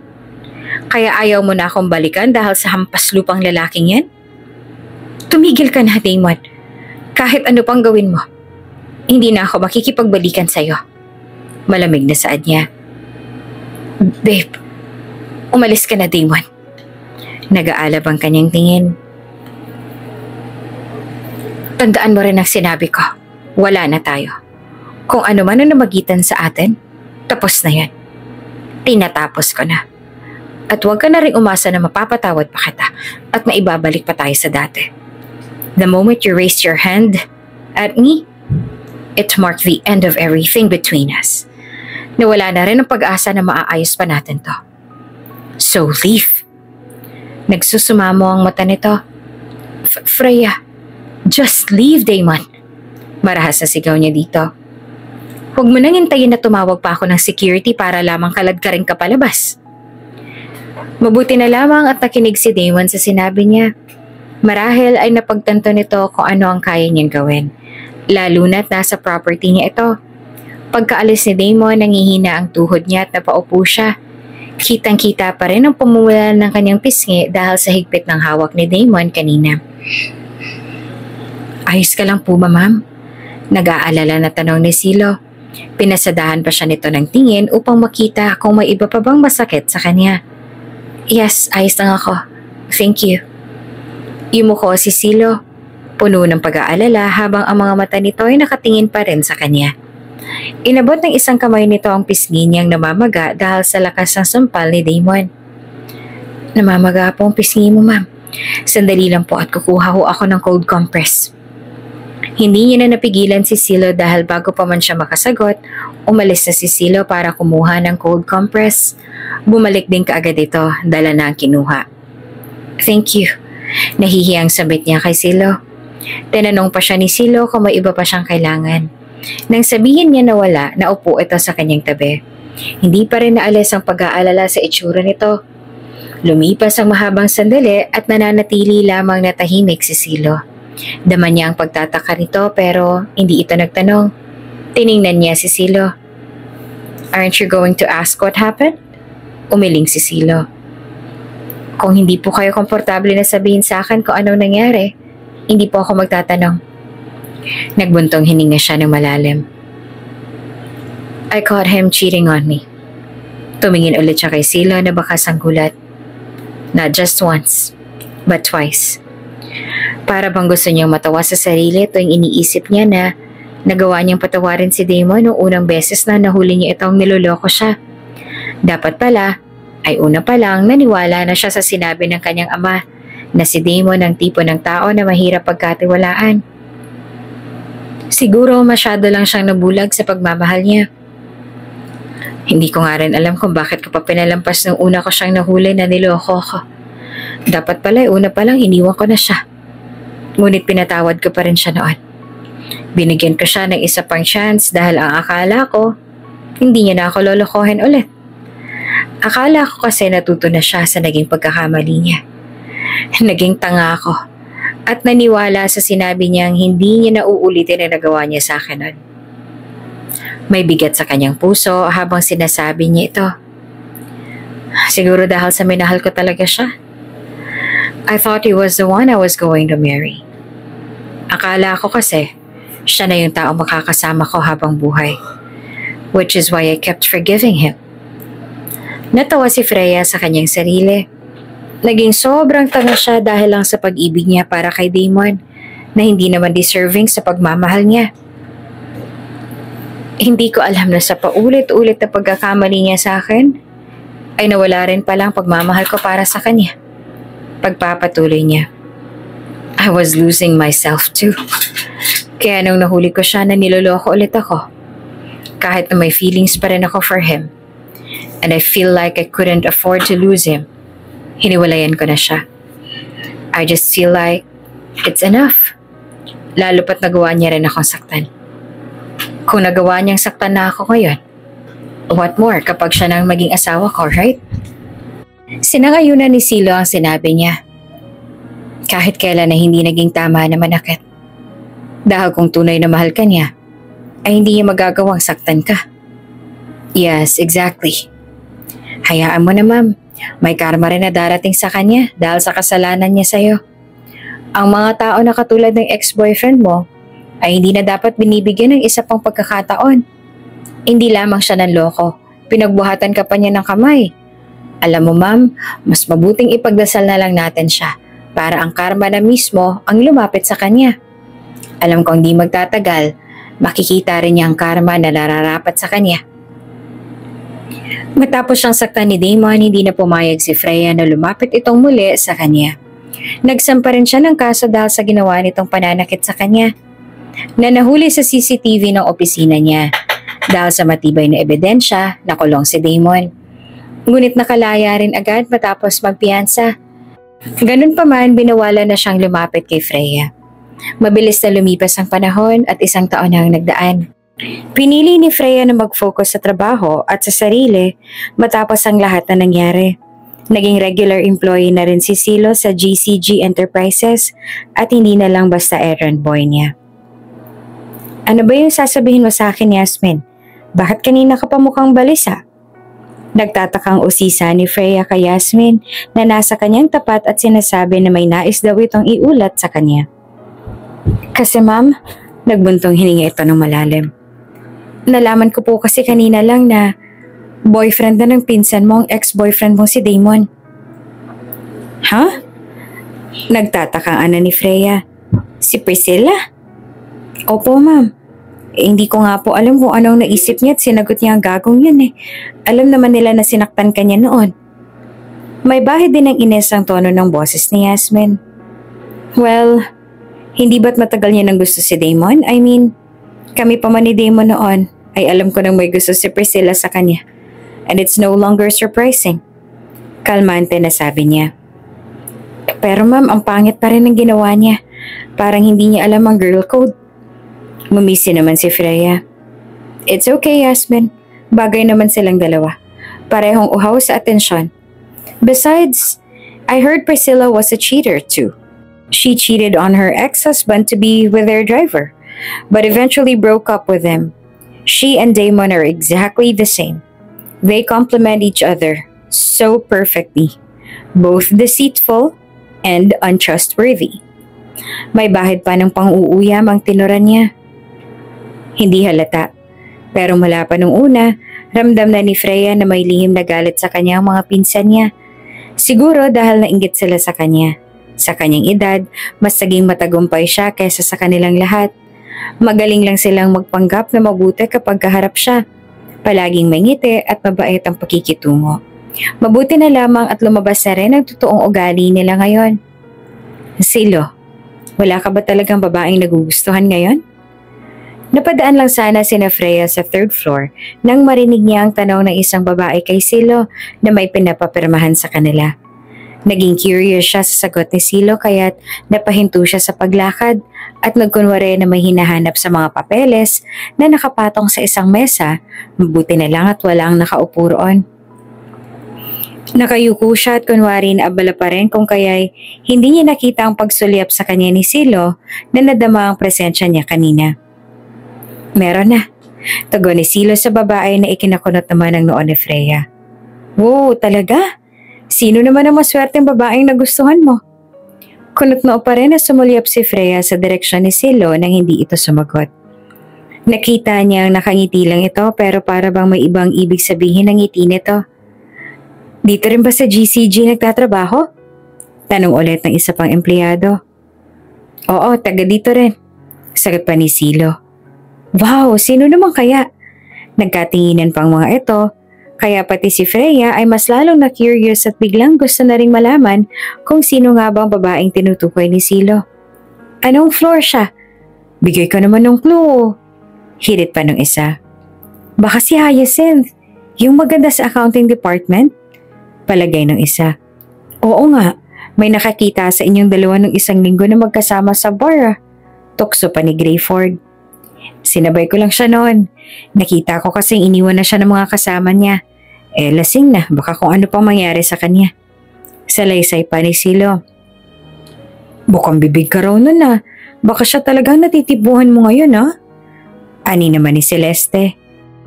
Kaya ayaw mo na akong balikan dahil sa hampas lupang lalaking yan? Tumigil ka na, Damon. Kahit ano pang gawin mo. Hindi na ako makikipagbalikan sa'yo. Malamig na saad niya. Babe, umalis ka na, Damon. Nag-aalab ang kanyang tingin. Tandaan mo rin ang sinabi ko. Wala na tayo. Kung ano man ang namagitan sa atin, tapos na yan. Tinatapos ko na. At huwag ka na rin umasa na mapapatawad pa kita at maibabalik pa tayo sa dati. The moment you raised your hand at me, it marked the end of everything between us. Nawala na rin ang pag-asa na maaayos pa natin to. So leave. Nagsusumamo ang mata nito. Freya, just leave, Damon. Marahas na sigaw niya dito. Huwag mo nang hintayin na tumawag pa ako ng security para lamang kaladkarin ka palabas. Mabuti na lamang at nakinig si Damon sa sinabi niya. Marahil ay napagtanto nito kung ano ang kaya niyang gawin, lalo na't nasa property niya ito. Pagkaalis ni Damon, nangihina ang tuhod niya at napaupo siya. Kitang-kita pa rin ang pumumulan ng kanyang pisngi dahil sa higpit ng hawak ni Damon kanina. Ayos ka lang po ba, ma'am? Nag-aalala na tanong ni Silo. Pinasadahan pa siya nito ng tingin upang makita kung may iba pa bang masakit sa kanya. Yes, ayos lang ako. Thank you. Yumuko si Silo, puno ng pag-aalala habang ang mga mata nito ay nakatingin pa rin sa kanya. Inabot ng isang kamay nito ang pisngi niyang namamaga dahil sa lakas ng sampal ni Damon. Namamaga po ang pisngi mo, ma'am. Sandali lang po at kukuha ho ako ng cold compress. Hindi niya na napigilan si Silo dahil bago pa man siya makasagot, umalis na si Silo para kumuha ng cold compress. Bumalik din kaagad ito, dala na ang kinuha. Thank you. Nahihiyang sabit niya kay Silo. Tinanong pa siya ni Silo kung may iba pa siyang kailangan. Nang sabihin niya na wala, naupo ito sa kanyang tabi. Hindi pa rin naalis ang pag-aalala sa itsura nito. Lumipas ang mahabang sandali at nananatili lamang na tahimik si Silo. Dama niya ang pagtataka nito pero hindi ito nagtanong. Tiningnan niya si Silo. Aren't you going to ask what happened? Umiling si Silo. Kung hindi po kayo komportable na sabihin sa akin kung anong nangyari, hindi po ako magtatanong. Nagbuntong hininga siya ng malalim. I caught him cheating on me. Tumingin ulit siya kay Silo na bakas ang gulat. Not just once, but twice. Para bang gusto niyang matawa sa sarili tuwing iniisip niya na nagawa niyang patawarin si Damon noong unang beses na nahuli niya itong niloloko siya. Dapat pala, ay una pa lang naniwala na siya sa sinabi ng kanyang ama na si Damon ang tipo ng tao na mahirap pagkatiwalaan. Siguro masyado lang siyang nabulag sa pagmamahal niya. Hindi ko nga rin alam kung bakit ko pa pinalampas nung una ko siyang nahuli na niloko ko. Dapat pala una pa lang iniwan ko na siya. Ngunit pinatawad ko pa rin siya noon. Binigyan ko siya ng isa pang chance dahil ang akala ko, hindi niya na ako lolokohin ulit. Akala ko kasi natuto na siya sa naging pagkakamali niya. Naging tanga ako at naniwala sa sinabi niyang hindi niya na uulitin ang nagawa niya sa akin noon. May bigat sa kanyang puso habang sinasabi niya ito. Siguro dahil sa minahal ko talaga siya. I thought he was the one I was going to marry. Akala ko kasi, siya na yung tao makakasama ko habang buhay. Which is why I kept forgiving him. Natawa si Freya sa kanyang sarili. Naging sobrang tanga siya dahil lang sa pag-ibig niya para kay Damon na hindi naman deserving sa pagmamahal niya. Hindi ko alam na sa paulit-ulit na pagkakamali niya sa akin, ay nawala rin pala ang pagmamahal ko para sa kanya. Pagpapatuloy niya. I was losing myself too. Kaya nung nahuli ko siya na niloloko ulit ako. Kahit na may feelings pa rin ako for him. And I feel like I couldn't afford to lose him. Hiniwalayan ko na siya. I just feel like it's enough. Lalo pat nagawa niya rin akong saktan. Kung nagawa niyang saktan na ako ngayon, what more kapag siya nang maging asawa ko, right? Sinangayunan ni Silo ang sinabi niya. Kahit kailan na hindi naging tama na manakit. Dahil kung tunay na mahal ka niya, ay hindi niya magagawang saktan ka. Yes, exactly. Hayaan mo na, ma'am. May karma rin na darating sa kanya dahil sa kasalanan niya sa'yo. Ang mga tao na katulad ng ex-boyfriend mo ay hindi na dapat binibigyan ng isa pang pagkakataon. Hindi lamang siya nanloko, pinagbuhatan ka pa niya ng kamay. Alam mo, ma'am, mas mabuting ipagdasal na lang natin siya para ang karma na mismo ang lumapit sa kanya. Alam kong di magtatagal, makikita rin niya ang karma na nararapat sa kanya. Matapos siyang saktan ni Damon, hindi na pumayag si Freya na lumapit itong muli sa kanya. Nagsampa rin siya ng kaso dahil sa ginawa nitong pananakit sa kanya, na nahuli sa CCTV ng opisina niya dahil sa matibay na ebidensya na kulong si Damon. Ngunit nakalaya rin agad matapos magpiyansa. Ganun pa man, binawala na siyang lumapit kay Freya. Mabilis na lumipas ang panahon at 1 taon na ang nagdaan. Pinili ni Freya na mag-focus sa trabaho at sa sarili matapos ang lahat na nangyari. Naging regular employee na rin si Silo sa GCG Enterprises at hindi na lang basta errand boy niya. Ano ba yung sasabihin mo sa akin, Yasmin? Bakit kanina ka pa mukhang balisa? Nagtatakang usisa ni Freya kay Yasmin na nasa kanyang tapat at sinasabi na may nais daw itong iulat sa kanya. Kasi ma'am, nagbuntong hininga ito ng malalim. Nalaman ko po kasi kanina lang na boyfriend na ng pinsan mo ang ex-boyfriend mo si Damon. Ha? Nagtatakang ana ni Freya. Si Priscilla? Opo ma'am. Hindi ko nga po alam kung anong naisip niya at sinagot niya ang gagong yun eh. Alam naman nila na sinaktan ka niya noon. May bahid din ng ines ang tono ng boses ni Yasmin. Well, hindi ba't matagal niya nang gusto si Damon? I mean, kami pa man ni Damon noon ay alam ko nang may gusto si Priscilla sa kanya. And it's no longer surprising. Kalmante na sabi niya. Pero ma'am, ang pangit pa rin ang ginawa niya. Parang hindi niya alam ang girl code. Ngumisi naman si Freya. It's okay, Yasmin. Bagay naman silang dalawa. Parehong uhaw sa atensyon. Besides, I heard Priscilla was a cheater too. She cheated on her ex-husband to be with their driver, but eventually broke up with him. She and Damon are exactly the same. They complement each other so perfectly, both deceitful and untrustworthy. May bahid pa ng pang-uuyam ang tinuran niya. Hindi halata, pero mula pa nung una, ramdam na ni Freya na may lihim na galit sa kanyang mga pinsan niya. Siguro dahil nainggit sila sa kanya. Sa kanyang edad, mas naging matagumpay siya kaysa sa kanilang lahat. Magaling lang silang magpanggap na mabuti kapag kaharap siya. Palaging may ngiti at mabait ang pakikitungo. Mabuti na lamang at lumabas na rin ang totoong ugali nila ngayon. Silo, wala ka ba talagang babaeng nagugustuhan ngayon? Napadaan lang sana sina Freya sa 3rd floor nang marinig niya ang tanong ng isang babae kay Silo na may pinapapirmahan sa kanila. Naging curious siya sa sagot ni Silo kaya't napahinto siya sa paglakad at nagkunwari na may hinahanap sa mga papeles na nakapatong sa isang mesa, mabuti na lang at walang nakaupo roon. Nakayuko siya at kunwari na abala pa rin kung kaya'y hindi niya nakita ang pagsulyap sa kanya ni Silo na nadama ang presensya niya kanina. Meron na. Tago ni Silo sa babae na ikinakunot naman ng noon ni Freya. Wow, talaga? Sino naman ang maswerteng babaeng nagustuhan mo? Kunot-noo pa rin na sumulyap si Freya sa direksyon ni Silo nang hindi ito sumagot. Nakita niyang nakangiti lang ito pero para bang may ibang ibig sabihin ng ngiti nito. Dito rin ba sa GCG nagtatrabaho? Tanong ulit ng isa pang empleyado. Oo, taga dito rin. Sagot pa ni Silo. Wow, sino naman kaya? Nagkatinginan pang mga ito. Kaya pati si Freya ay mas lalong na-curious at biglang gusto na ring malaman kung sino nga bang babaeng tinutukoy ni Silo. Anong floor siya? Bigay ko naman ng clue. Hirit pa ng isa. Baka si Hyacinth, yung maganda sa accounting department? Palagay ng isa. Oo nga, may nakakita sa inyong dalawa nung 1 linggo na magkasama sa bar. Tukso pa ni Grayford. Sinabay ko lang siya noon. Nakita ko kasing iniwan na siya ng mga kasama niya. Lasing na, baka kung ano pang mangyari sa kanya. Salaysay pa ni Silo. Bukang bibig ka raw nun ah. Baka siya talagang natitibuhan mo ngayon ah. Ani naman ni Celeste.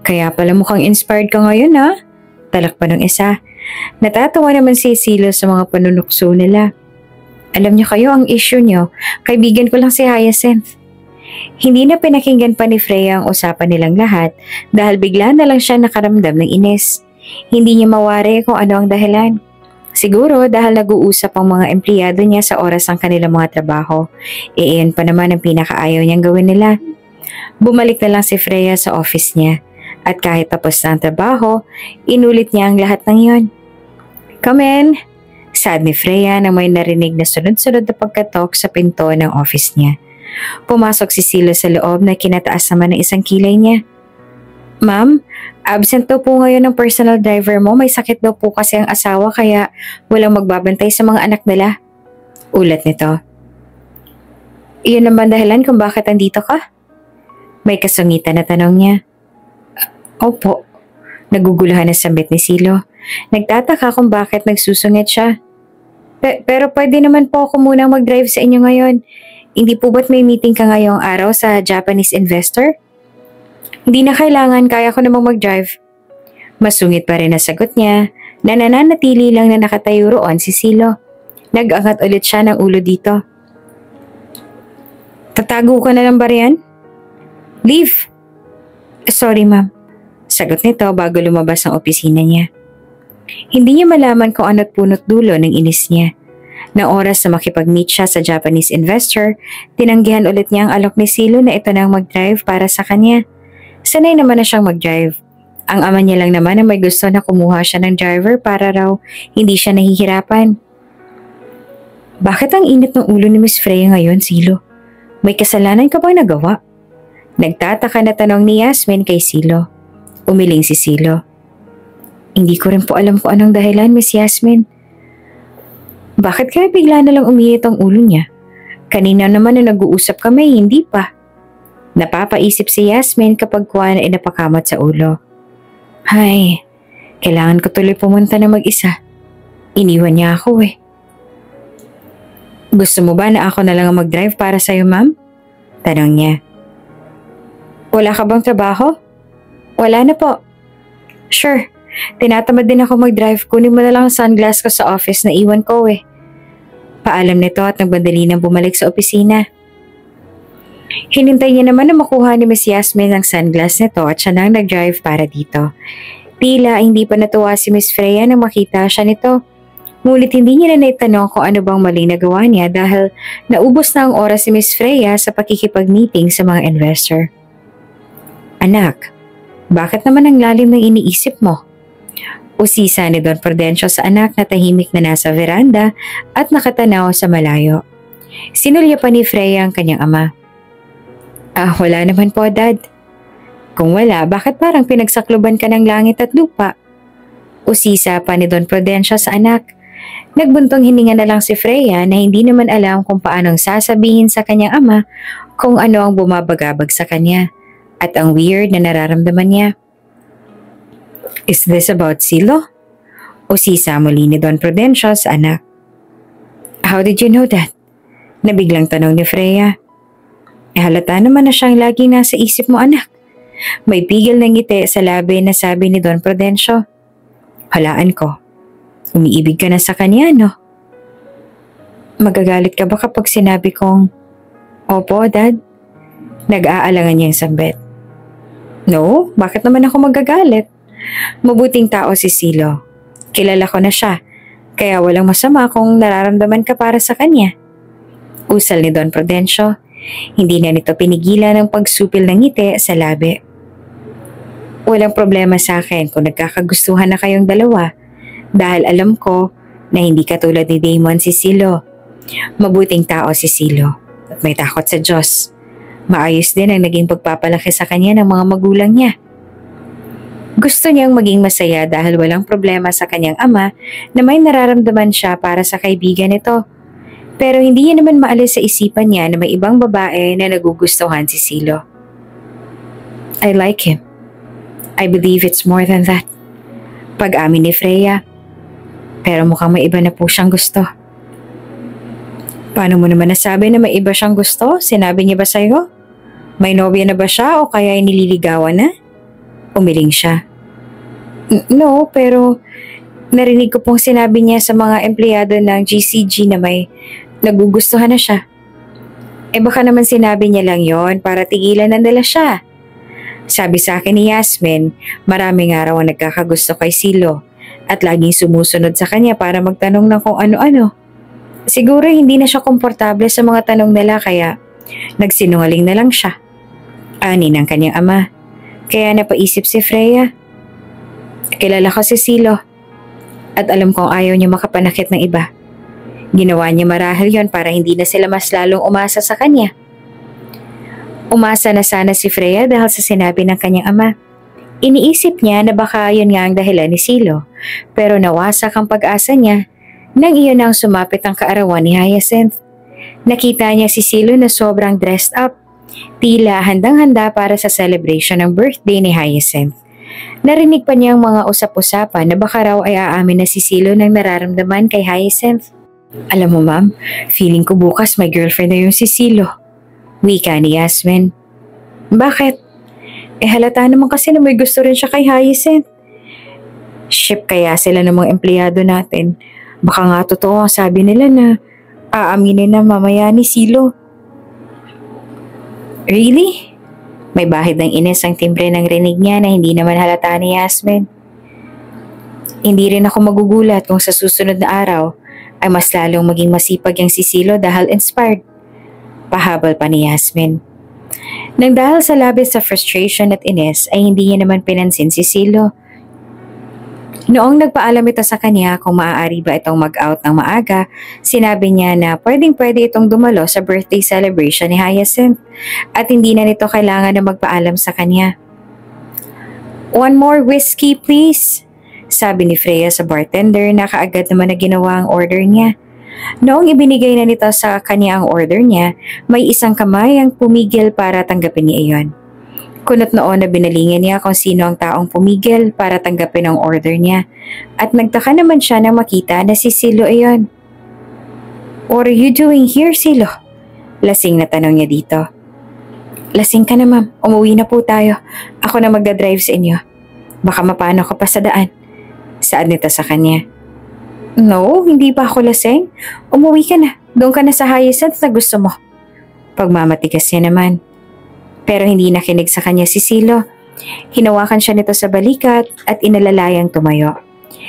Kaya pala mukhang inspired ka ngayon ah. Talak pa ng isa. Natatawa naman si Silo sa mga panunukso nila. Alam niyo kayo ang issue niyo. Kaibigan ko lang si Hyacinth. Hindi na pinakinggan pa ni Freya ang usapan nilang lahat dahil bigla na lang siya nakaramdam ng inis. Hindi niya mawari kung ano ang dahilan. Siguro dahil nag-uusap ang mga empleyado niya sa oras ng kanilang mga trabaho. Iyon pa naman ang pinakaayaw niyang gawin nila. Bumalik na lang si Freya sa office niya at kahit tapos na ang trabaho, inulit niya ang lahat ng yon. Come in! Saad ni Freya nang may narinig na sunod-sunod na pagkatok sa pinto ng office niya. Pumasok si Silo sa loob na kinataas naman ng isang kilay niya. Ma'am, absent daw po ngayon ng personal driver mo. May sakit daw po kasi ang asawa kaya walang magbabantay sa mga anak nila. Ulat nito. Iyon naman dahilan kung bakit andito ka? May kasungitan na tanong niya. Opo. Naguguluhan na sambit ni Silo. Nagtataka kung bakit nagsusungit siya. Pero pwede naman po ako munang mag-drive sa inyo ngayon. Hindi po ba't may meeting ka ngayong araw sa Japanese investor? Hindi na kailangan, kaya ko namang mag-drive. Masungit pa rin na sagot niya, na nananatili lang na nakatayo roon si Silo. Nag-angat ulit siya ng ulo dito. Tatago ka na lang ba riyan? Leave. Sorry ma'am. Sagot nito bago lumabas ang opisina niya. Hindi niya malaman kung ano't punot dulo ng inis niya. Na oras na makipag-meet siya sa Japanese investor, tinanggihan ulit niya ang alok ni Silo na ito na ang mag-drive para sa kanya. Sanay naman na siyang mag-drive. Ang ama niya lang naman na may gusto na kumuha siya ng driver para raw hindi siya nahihirapan. Bakit ang init ng ulo ni Miss Freya ngayon, Silo? May kasalanan ka bang nagawa? Nagtataka na tanong ni Yasmin kay Silo. Umiling si Silo. Hindi ko rin po alam kung anong dahilan, Miss Yasmin. Bakit kaya bigla na lang umiit ang ulo niya? Kanina naman na nag-uusap kami, hindi pa. Napapaisip si Yasmin kapag kuha na inapakamot sa ulo. Hay, kailangan ko tuloy pumunta na mag-isa. Iniwan niya ako eh. Gusto mo ba na ako na lang ang mag-drive para sa'yo, ma'am? Tanong niya. Wala ka bang trabaho? Wala na po. Sure. Tinatamad din ako mag-drive. Kunin mo na lang ang sunglass ko sa office na iwan ko eh. Paalam nito at nagbandali nang bumalik sa opisina. Hinintay niya naman na makuha ni Miss Yasmin ang sunglass nito at siya nang nag-drive para dito. Tila hindi pa natuwa si Miss Freya nang makita siya nito. Ngunit hindi niya na naitanong kung ano bang maling nagawa niya dahil naubos na ang oras si Miss Freya sa pakikipag-meeting sa mga investor. Anak, bakit naman ang lalim ng iniisip mo? Usisa ni Don Prudencio sa anak na tahimik na nasa veranda at nakatanaw sa malayo. Sinulya pa ni Freya ang kanyang ama. Wala naman po, Dad. Kung wala, bakit parang pinagsakluban ka ng langit at lupa? Usisa pa ni Don Prudencio sa anak. Nagbuntong hininga na lang si Freya na hindi naman alam kung paanong sasabihin sa kanyang ama kung ano ang bumabagabag sa kanya at ang weird na nararamdaman niya. Is this about Silo? Usisa muli ni Don Prudencio sa anak. How did you know that? Nabiglang tanong ni Freya. Halata naman na siyang laging nasa isip mo, anak. May pigil ng ngiti sa labi na sabi ni Don Prudencio. Halaan ko. Umiibig ka na sa kanya, no? Magagalit ka ba kapag sinabi kong, Opo, Dad? Nag-aalangan niya yung sambit. No, bakit naman ako magagalit? Mabuting tao si Silo. Kilala ko na siya, kaya walang masama kung nararamdaman ka para sa kanya. Usal ni Don Prudencio. Hindi na nito pinigilan ang pagsupil ng ngiti sa labi. Walang problema sa akin kung nagkakagustuhan na kayong dalawa dahil alam ko na hindi katulad ni Damon si Silo. Mabuting tao si Silo at may takot sa Diyos. Maayos din ang naging pagpapalaki sa kanya ng mga magulang niya. Gusto niyang maging masaya dahil walang problema sa kanyang ama na may nararamdaman siya para sa kaibigan nito. Pero hindi niya naman maalis sa isipan niya na may ibang babae na nagugustuhan si Silo. I like him. I believe it's more than that. Pag-amin ni Freya. Pero mukhang may iba na po siyang gusto. Paano mo naman nasabi na may iba siyang gusto? Sinabi niya ba sa'yo? May nobya na ba siya o kaya nililigawan na? Umiling siya. No, pero narinig ko pong sinabi niya sa mga empleyado ng GCG na may nagugustuhan na siya. Baka naman sinabi niya lang yon para tigilan na nila siya. Sabi sa akin ni Yasmin, maraming araw ang nagkakagusto kay Silo at laging sumusunod sa kanya para magtanong ng kung ano-ano. Siguro hindi na siya komportable sa mga tanong nila kaya nagsinungaling na lang siya. Ani ng kanyang ama. Kaya napaisip si Freya. Kilala ko si Silo at alam kong ayaw niya makapanakit ng iba. Ginawa niya marahil yon para hindi na sila mas lalong umasa sa kanya. Umasa na sana si Freya dahil sa sinabi ng kanyang ama. Iniisip niya na baka yun nga ang dahilan ni Silo, pero nawasak ang pag-asa niya nang iyon ang sumapit ang kaarawan ni Hyacinth. Nakita niya si Silo na sobrang dressed up. Tila handang-handa para sa celebration ng birthday ni Hyacinth. Narinig pa niyang mga usap-usapan na baka raw ay aamin na si Silo ng nararamdaman kay Hyacinth. Alam mo ma'am, feeling ko bukas may girlfriend na yung si Silo. Wika ni Yasmin. Bakit? Halata naman kasi na may gusto rin siya kay Hyacinth. Ship kaya sila ng mga empleyado natin. Baka nga totoo ang sabi nila na aaminin na mamaya ni Silo. Really? May bahid ng inis ang timbre ng rinig niya na hindi naman halata ni Yasmin. Hindi rin ako magugulat kung sa susunod na araw ay mas lalong maging masipag yung si Silo dahil inspired. Pahabol pa ni Yasmin. Nang dahil sa labis sa frustration at inis ay hindi niya naman pinansin si Silo. Noong nagpaalam ito sa kanya kung maaari ba itong mag-out ng maaga, sinabi niya na pwedeng-pwede itong dumalo sa birthday celebration ni Hyacinth at hindi na nito kailangan na magpaalam sa kanya. "One more whiskey please," sabi ni Freya sa bartender na kaagad naman na ginawa ang order niya. Noong ibinigay na nito sa kanya ang order niya, may isang kamay ang pumigil para tanggapin niya iyon. Kunot noon na binalingan niya kung sino ang taong pumigil para tanggapin ang order niya at nagtaka naman siya nang makita na si Silo iyon. "What are you doing here, Silo?" Lasing na tanong niya dito. "Lasing ka na ma'am, umuwi na po tayo. Ako na magdadrive sa inyo. Baka mapano ka pa sa daan." Saad nito sa kanya. "No, hindi pa ako lasing. Umuwi ka na. Doon ka na sa Hyacinth na gusto mo." Pagmamatigas niya naman. Pero hindi nakinig sa kanya si Silo. Hinawakan siya nito sa balikat at inalalayang tumayo.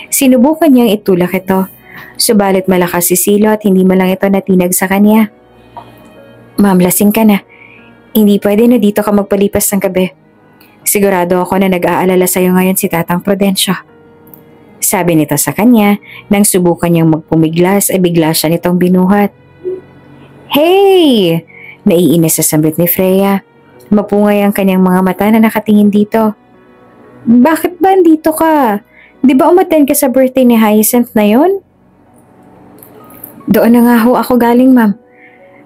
Sinubukan niyang itulak ito. Subalit malakas si Silo at hindi man lang ito natinag sa kanya. "Ma'am, lasing ka na. Hindi pwede na dito ka magpalipas ng gabi. Sigurado ako na nag-aalala sa'yo ngayon si Tatang Prudencio." Sabi nito sa kanya, nang subukan niyang magpumiglas ay bigla siya nitong binuhat. "Hey!" Naiinis sa sambit ni Freya. Mapungay ang kanyang mga mata na nakatingin dito. "Bakit ba andito ka? Di ba umattend ka sa birthday ni Hyacinth na yon?" "Doon na nga ho ako galing ma'am.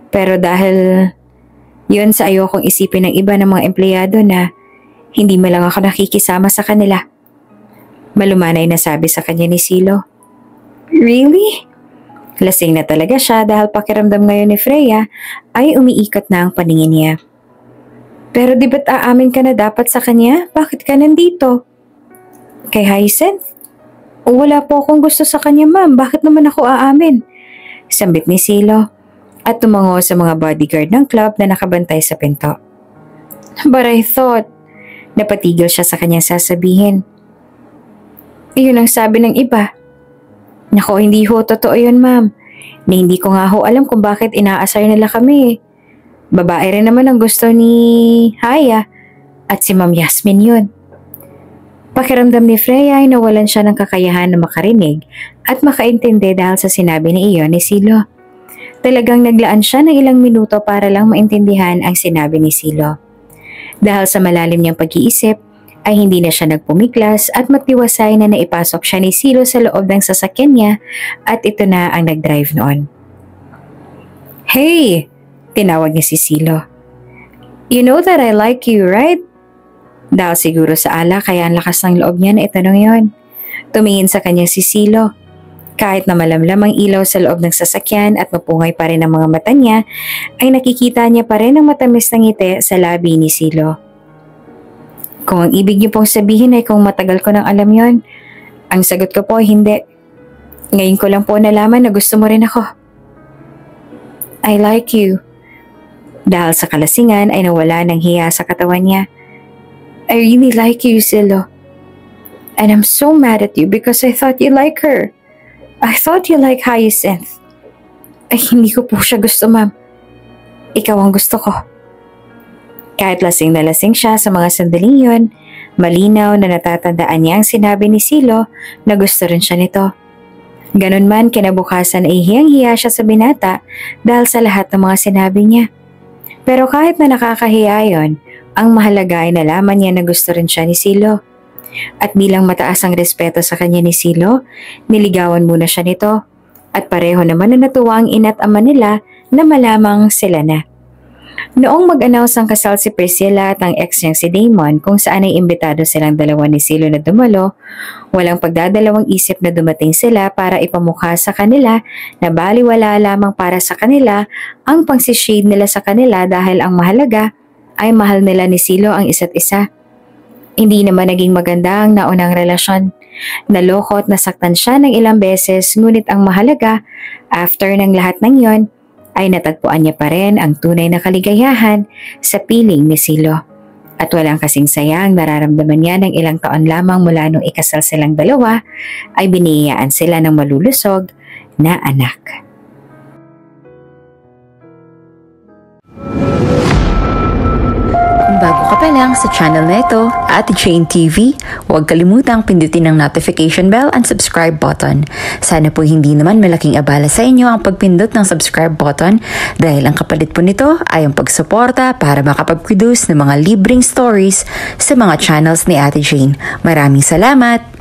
Pero dahil yun sa ayokong isipin ng iba ng mga empleyado na hindi man lang ako nakikisama sa kanila." Malumanay na sabi sa kanya ni Silo. "Really?" Lasing na talaga siya dahil pakiramdam ngayon ni Freya ay umiikot na ang paningin niya. "Pero di ba't aamin ka na dapat sa kanya? Bakit ka nandito?" "Kay Hyacinth? Wala po akong gusto sa kanya ma'am. Bakit naman ako aamin?" Sambit ni Silo at tumango sa mga bodyguard ng club na nakabantay sa pinto. "But I thought..." Napatigil siya sa kanyang sasabihin. "Iyon ang sabi ng iba." "Nako, hindi ho totoo yun ma'am. Na hindi ko nga ho alam kung bakit inaasar nila kami. Babae rin naman ang gusto ni Haya at si Ma'am Yasmin yun." Pakiramdam ni Freya ay nawalan siya ng kakayahan na makarinig at makaintindi dahil sa sinabi ni iyon ni Silo. Talagang naglaan siya ng ilang minuto para lang maintindihan ang sinabi ni Silo. Dahil sa malalim niyang pag-iisip, ay hindi na siya nagpumiglas at matiwasay na naipasok siya ni Silo sa loob ng sasakyan niya at ito na ang nag-drive noon. "Hey!" Tinawag niya si Silo. "You know that I like you, right?" Dahil siguro sa alak kaya ang lakas ng loob niya na itanong yon. Tumingin sa kanya si Silo. Kahit na malamlam ang ilaw sa loob ng sasakyan at mapungay pa rin ang mga mata niya, ay nakikita niya pa rin ang matamis na ngiti sa labi ni Silo. "Kung ang ibig niyo pong sabihin ay kung matagal ko nang alam yon, ang sagot ko po ay hindi. Ngayon ko lang po nalaman na gusto mo rin ako." "I like you." Dahil sa kalasingan ay nawala ng hiya sa katawan niya. "I really like you, Silo. And I'm so mad at you because I thought you like her. I thought you like Hyacinth." "Ay, hindi ko po siya gusto, ma'am. Ikaw ang gusto ko." Kahit lasing na lasing siya sa mga sandaling yun, malinaw na natatandaan niya ang sinabi ni Silo na gusto rin siya nito. Ganun man, kinabukasan ay hiyang-hiya siya sa binata dahil sa lahat ng mga sinabi niya. Pero kahit na nakakahiya yun, ang mahalaga ay nalaman niya na gusto rin siya ni Silo. At bilang mataas ang respeto sa kanya ni Silo, niligawan muna siya nito. At pareho naman na natuwa ang ina't ama nila na malamang sila na. Noong mag-announce ng kasal si Priscilla at ang ex niyang si Damon kung saan ay imbitado silang dalawa ni Silo na dumalo, walang pagdadalawang isip na dumating sila para ipamukha sa kanila na baliwala lamang para sa kanila ang pangsishade nila sa kanila dahil ang mahalaga ay mahal nila ni Silo ang isa't isa. Hindi naman naging maganda ang naunang relasyon. Naloko at nasaktan siya ng ilang beses, ngunit ang mahalaga, after ng lahat ng yon, ay natagpuan niya pa rin ang tunay na kaligayahan sa piling ni Silo. At walang kasing saya ang nararamdaman niya ng ilang taon lamang mula nung ikasal silang dalawa, ay biniyayaan sila ng malulusog na anak. Bago ka pa lang sa channel na ito, Ate Jane TV, huwag kalimutang pindutin ang notification bell and subscribe button. Sana po hindi naman malaking abala sa inyo ang pagpindot ng subscribe button dahil ang kapalit po nito ay ang pagsuporta para makapag-produce ng mga libreng stories sa mga channels ni Ate Jane. Maraming salamat!